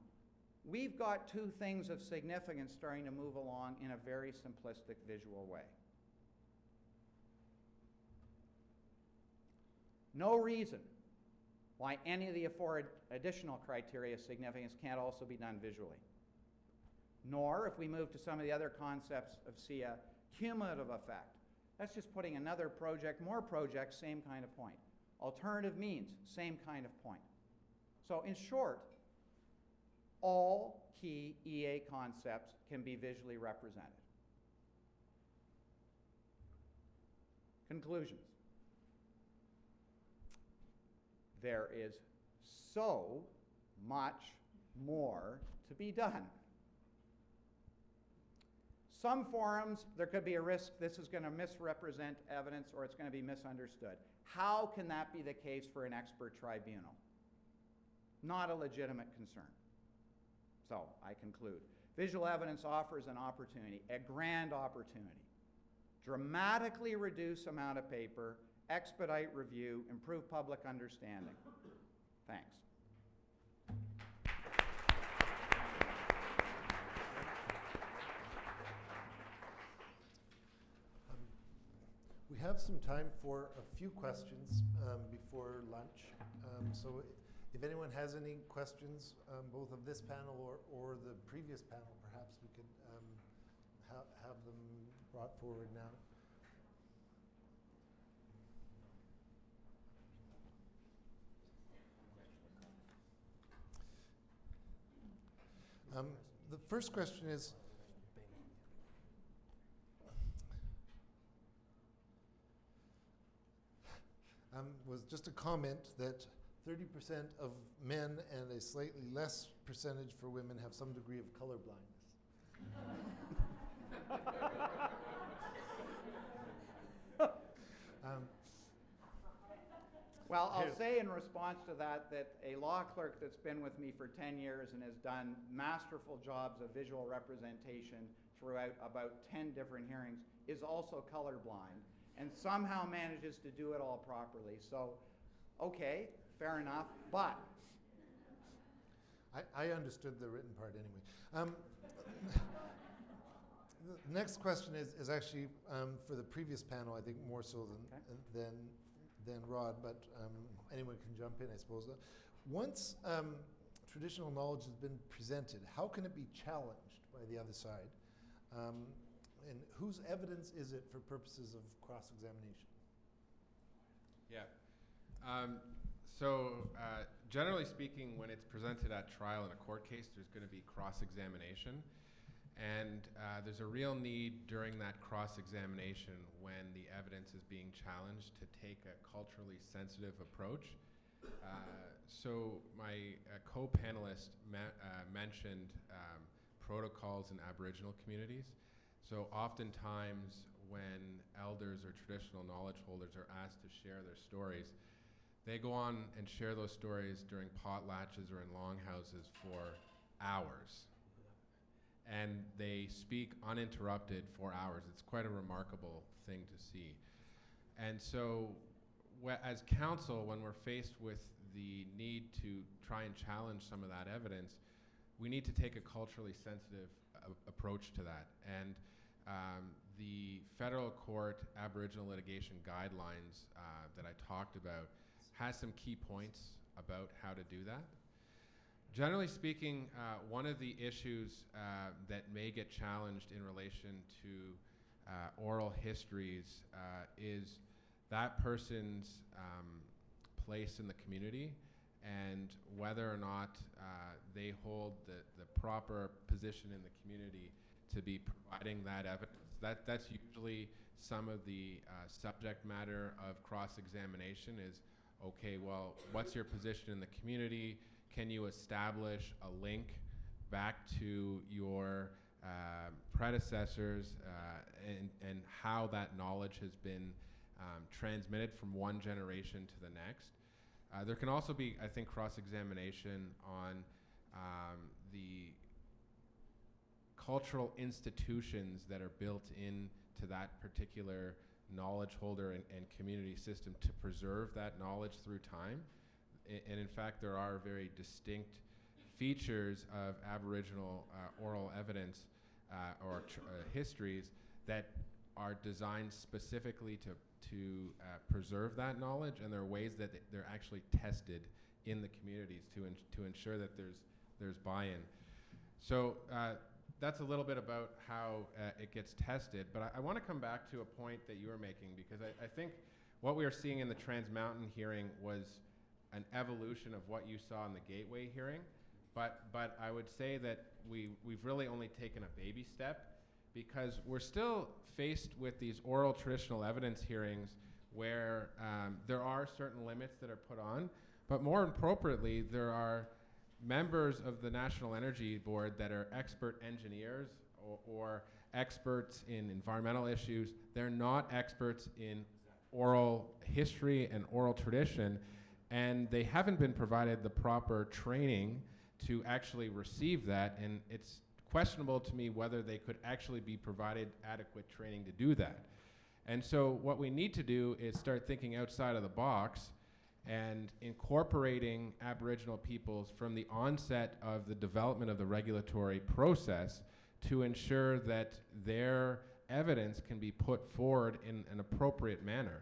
We've got two things of significance starting to move along in a very simplistic visual way. No reason why any of the four additional criteria of significance can't also be done visually. Nor, if we move to some of the other concepts of SIA, cumulative effect. That's just putting another project, more projects, same kind of point. Alternative means, same kind of point. So in short, all key EA concepts can be visually represented. Conclusions. There is so much more to be done. Some forums, there could be a risk this is going to misrepresent evidence or it's going to be misunderstood. How can that be the case for an expert tribunal? Not a legitimate concern. So, I conclude. Visual evidence offers an opportunity, a grand opportunity. Dramatically reduce amount of paper, expedite review, improve public understanding. Thanks. We have some time for a few questions before lunch. So if anyone has any questions, both of this panel or the previous panel, perhaps we could have them brought forward now. The first question is, was just a comment that 30% of men and a slightly less percentage for women have some degree of color blindness. Well, I'll say in response to that a law clerk that's been with me for 10 years and has done masterful jobs of visual representation throughout about 10 different hearings is also colorblind and somehow manages to do it all properly. So, okay, fair enough, but... I understood the written part anyway. The next question is actually for the previous panel, I think more so than Rod, but anyone can jump in, I suppose. Once traditional knowledge has been presented, how can it be challenged by the other side? And whose evidence is it for purposes of cross-examination? Yeah. So generally speaking, when it's presented at trial in a court case, there's going to be cross-examination. And there's a real need during that cross-examination when the evidence is being challenged to take a culturally sensitive approach. So my co-panelist mentioned protocols in Aboriginal communities. So oftentimes when elders or traditional knowledge holders are asked to share their stories, they go on and share those stories during potlatches or in longhouses for hours. And they speak uninterrupted for hours. It's quite a remarkable thing to see. And so as counsel, when we're faced with the need to try and challenge some of that evidence, we need to take a culturally sensitive approach to that. And the federal court Aboriginal litigation guidelines that I talked about has some key points about how to do that. Generally speaking, one of the issues that may get challenged in relation to oral histories is that person's place in the community and whether or not they hold the proper position in the community to be providing that evidence. That's usually some of the subject matter of cross-examination is, okay, well, what's your position in the community? Can you establish a link back to your predecessors and how that knowledge has been transmitted from one generation to the next? There can also be, I think, cross-examination on the cultural institutions that are built into that particular knowledge holder and community system to preserve that knowledge through time. And in fact, there are very distinct features of Aboriginal oral evidence or histories that are designed specifically to preserve that knowledge, and there are ways that they're actually tested in the communities to ensure that there's buy-in. So that's a little bit about how it gets tested, but I want to come back to a point that you were making, because I think what we are seeing in the Trans Mountain hearing was an evolution of what you saw in the Gateway hearing, but I would say that we've really only taken a baby step, because we're still faced with these oral traditional evidence hearings where there are certain limits that are put on, but more appropriately, there are members of the National Energy Board that are expert engineers or experts in environmental issues. They're not experts in oral history and oral tradition, and they haven't been provided the proper training to actually receive that, and it's questionable to me whether they could actually be provided adequate training to do that. And so what we need to do is start thinking outside of the box and incorporating Aboriginal peoples from the onset of the development of the regulatory process to ensure that their evidence can be put forward in an appropriate manner.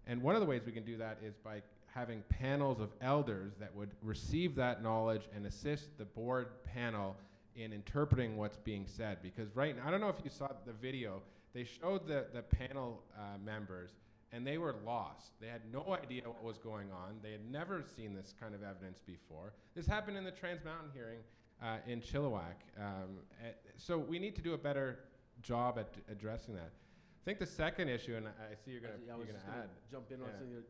And one of the ways we can do that is by having panels of elders that would receive that knowledge and assist the board panel in interpreting what's being said. Because right now, I don't know if you saw the video, they showed the panel members, and they were lost. They had no idea what was going on. They had never seen this kind of evidence before. This happened in the Trans Mountain hearing in Chilliwack. So we need to do a better job at addressing that. I think the second issue, and I see you're going to add. Jump in on something that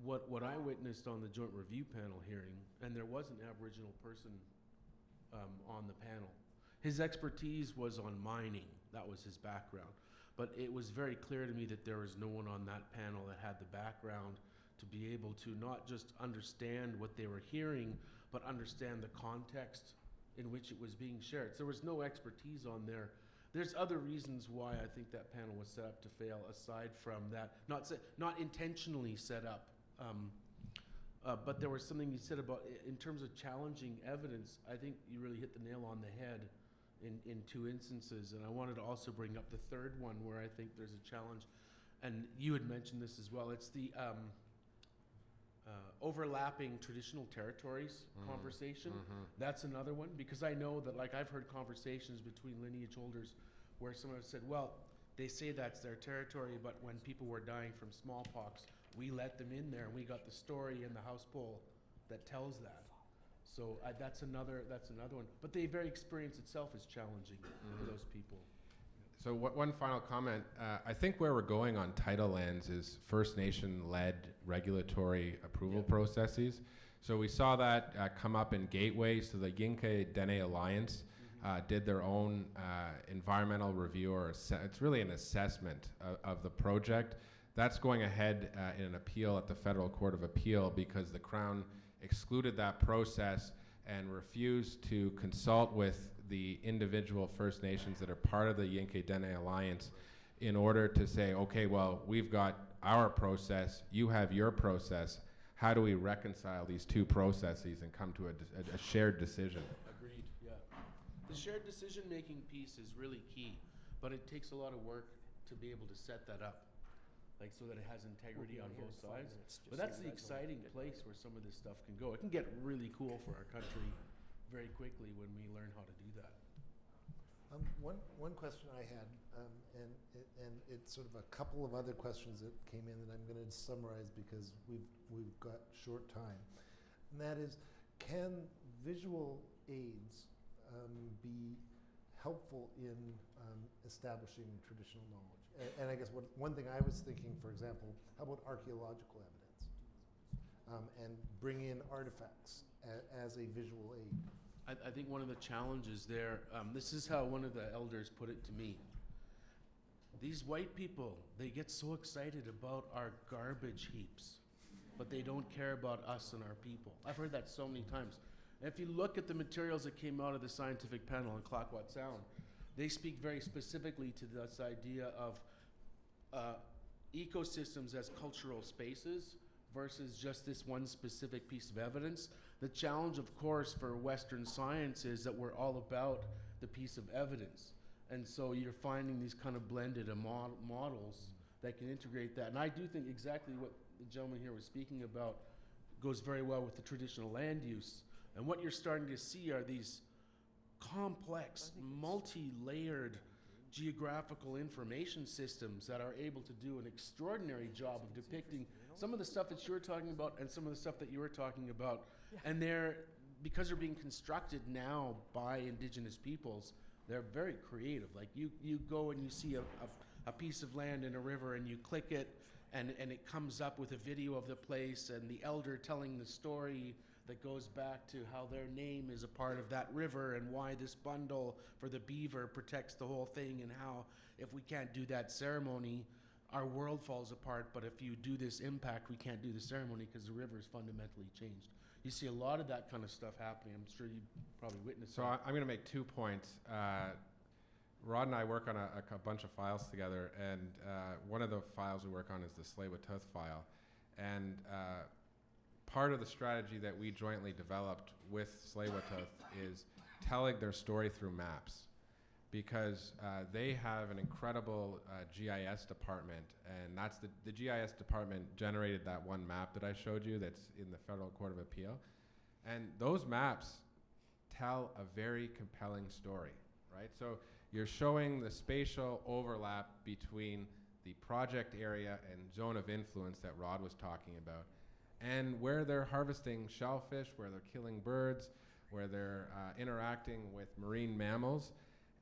what I witnessed on the Joint Review Panel hearing, and there was an Aboriginal person on the panel. His expertise was on mining. That was his background. But it was very clear to me that there was no one on that panel that had the background to be able to not just understand what they were hearing, but understand the context in which it was being shared. So there was no expertise on there. There's other reasons why I think that panel was set up to fail, aside from that, not intentionally set up. But there was something you said about, in terms of challenging evidence, I think you really hit the nail on the head in two instances. And I wanted to also bring up the third one where I think there's a challenge. And you had mentioned this as well. It's the overlapping traditional territories conversation. That's another one, because I know that, like, I've heard conversations between lineage holders where someone said, well, they say that's their territory, but when people were dying from smallpox, we let them in there, and we got the story in the house poll that tells that. So that's another one. But the very experience itself is challenging for those people. So one final comment. I think where we're going on title lands is First Nation-led regulatory approval processes. So we saw that come up in Gateway. So the Yinka Dene Alliance did their own environmental review, or it's really an assessment of the project. That's going ahead in an appeal at the Federal Court of Appeal because the Crown excluded that process and refused to consult with the individual First Nations that are part of the Yinka Dene Alliance in order to say, okay, well, we've got our process, you have your process. How do we reconcile these two processes and come to a shared decision? Agreed, yeah. The shared decision-making piece is really key, but it takes a lot of work to be able to set that up, like, so that it has integrity on both sides. But that's the exciting place where some of this stuff can go. It can get really cool for our country very quickly when we learn how to do that. One question I had, and it's sort of a couple of other questions that came in that I'm going to summarize because we've got short time, and that is, can visual aids be helpful in establishing traditional knowledge? And I guess one thing I was thinking, for example, how about archaeological evidence? and bring in artifacts as a visual aid. I think one of the challenges there, this is how one of the elders put it to me. These white people, they get so excited about our garbage heaps, but they don't care about us and our people. I've heard that so many times. And if you look at the materials that came out of the scientific panel in Clayoquot Sound, they speak very specifically to this idea of ecosystems as cultural spaces versus just this one specific piece of evidence. The challenge, of course, for Western science is that we're all about the piece of evidence. And so you're finding these kind of blended models that can integrate that. And I do think exactly what the gentleman here was speaking about goes very well with the traditional land use. And what you're starting to see are these complex, multi-layered geographical information systems that are able to do an extraordinary job of depicting some of the stuff that you're talking about and some of the stuff that you were talking about. And because they're being constructed now by Indigenous peoples, they're very creative. Like you go and you see a piece of land in a river and you click it and it comes up with a video of the place and the elder telling the story that goes back to how their name is a part of that river and why this bundle for the beaver protects the whole thing, and how if we can't do that ceremony, our world falls apart, but if you do this impact, we can't do the ceremony because the river is fundamentally changed. You see a lot of that kind of stuff happening. I'm sure you probably witnessed So that. I'm going to make 2 points. Rod and I work on a bunch of files together, and one of the files we work on is the Tsleil-Waututh file. And part of the strategy that we jointly developed with Tsleil-Waututh is telling their story through maps, because they have an incredible GIS department, and that's the GIS department generated that one map that I showed you that's in the Federal Court of Appeal. And those maps tell a very compelling story, right? So you're showing the spatial overlap between the project area and zone of influence that Rod was talking about, and where they're harvesting shellfish, where they're killing birds, where they're interacting with marine mammals.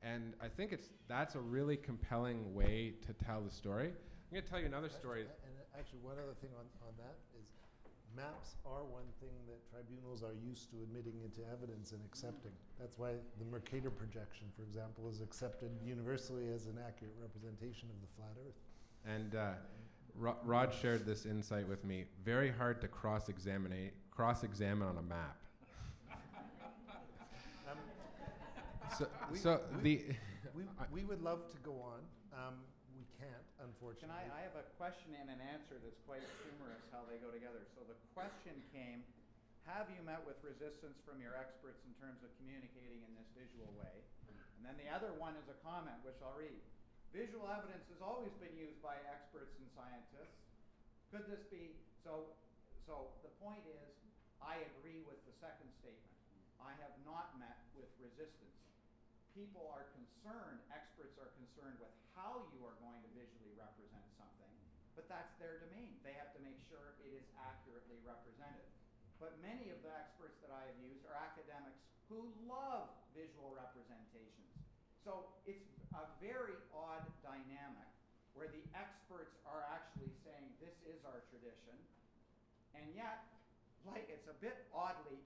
And I think that's a really compelling way to tell the story. I'm going to tell you another story. And actually, one other thing on that is maps are one thing that tribunals are used to admitting into evidence and accepting. That's why the Mercator projection, for example, is accepted universally as an accurate representation of the flat Earth. And Rod shared this insight with me. Very hard to cross-examine on a map. We would love to go on. We can't, unfortunately. I have a question and an answer that's quite humorous how they go together. So the question came, have you met with resistance from your experts in terms of communicating in this visual way? And then the other one is a comment, which I'll read. Visual evidence has always been used by experts and scientists. Could this be, so the point is, I agree with the second statement. I have not met with resistance. People are concerned, experts are concerned with how you are going to visually represent something, but that's their domain. They have to make sure it is accurately represented. But many of the experts that I have used are academics who love visual representations. So it's a very odd dynamic where the experts are actually saying this is our tradition, and yet, like, it's a bit oddly,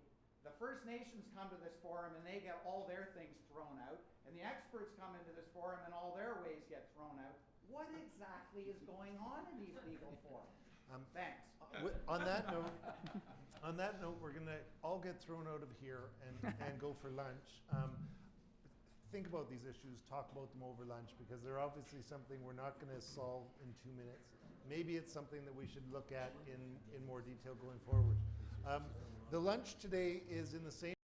the First Nations come to this forum and they get all their things thrown out, and the experts come into this forum and all their ways get thrown out. What exactly is going on in these legal forums? Thanks. On that note, we're going to all get thrown out of here and go for lunch. Think about these issues, talk about them over lunch, because they're obviously something we're not going to solve in 2 minutes. Maybe it's something that we should look at in more detail going forward. The lunch today is in the same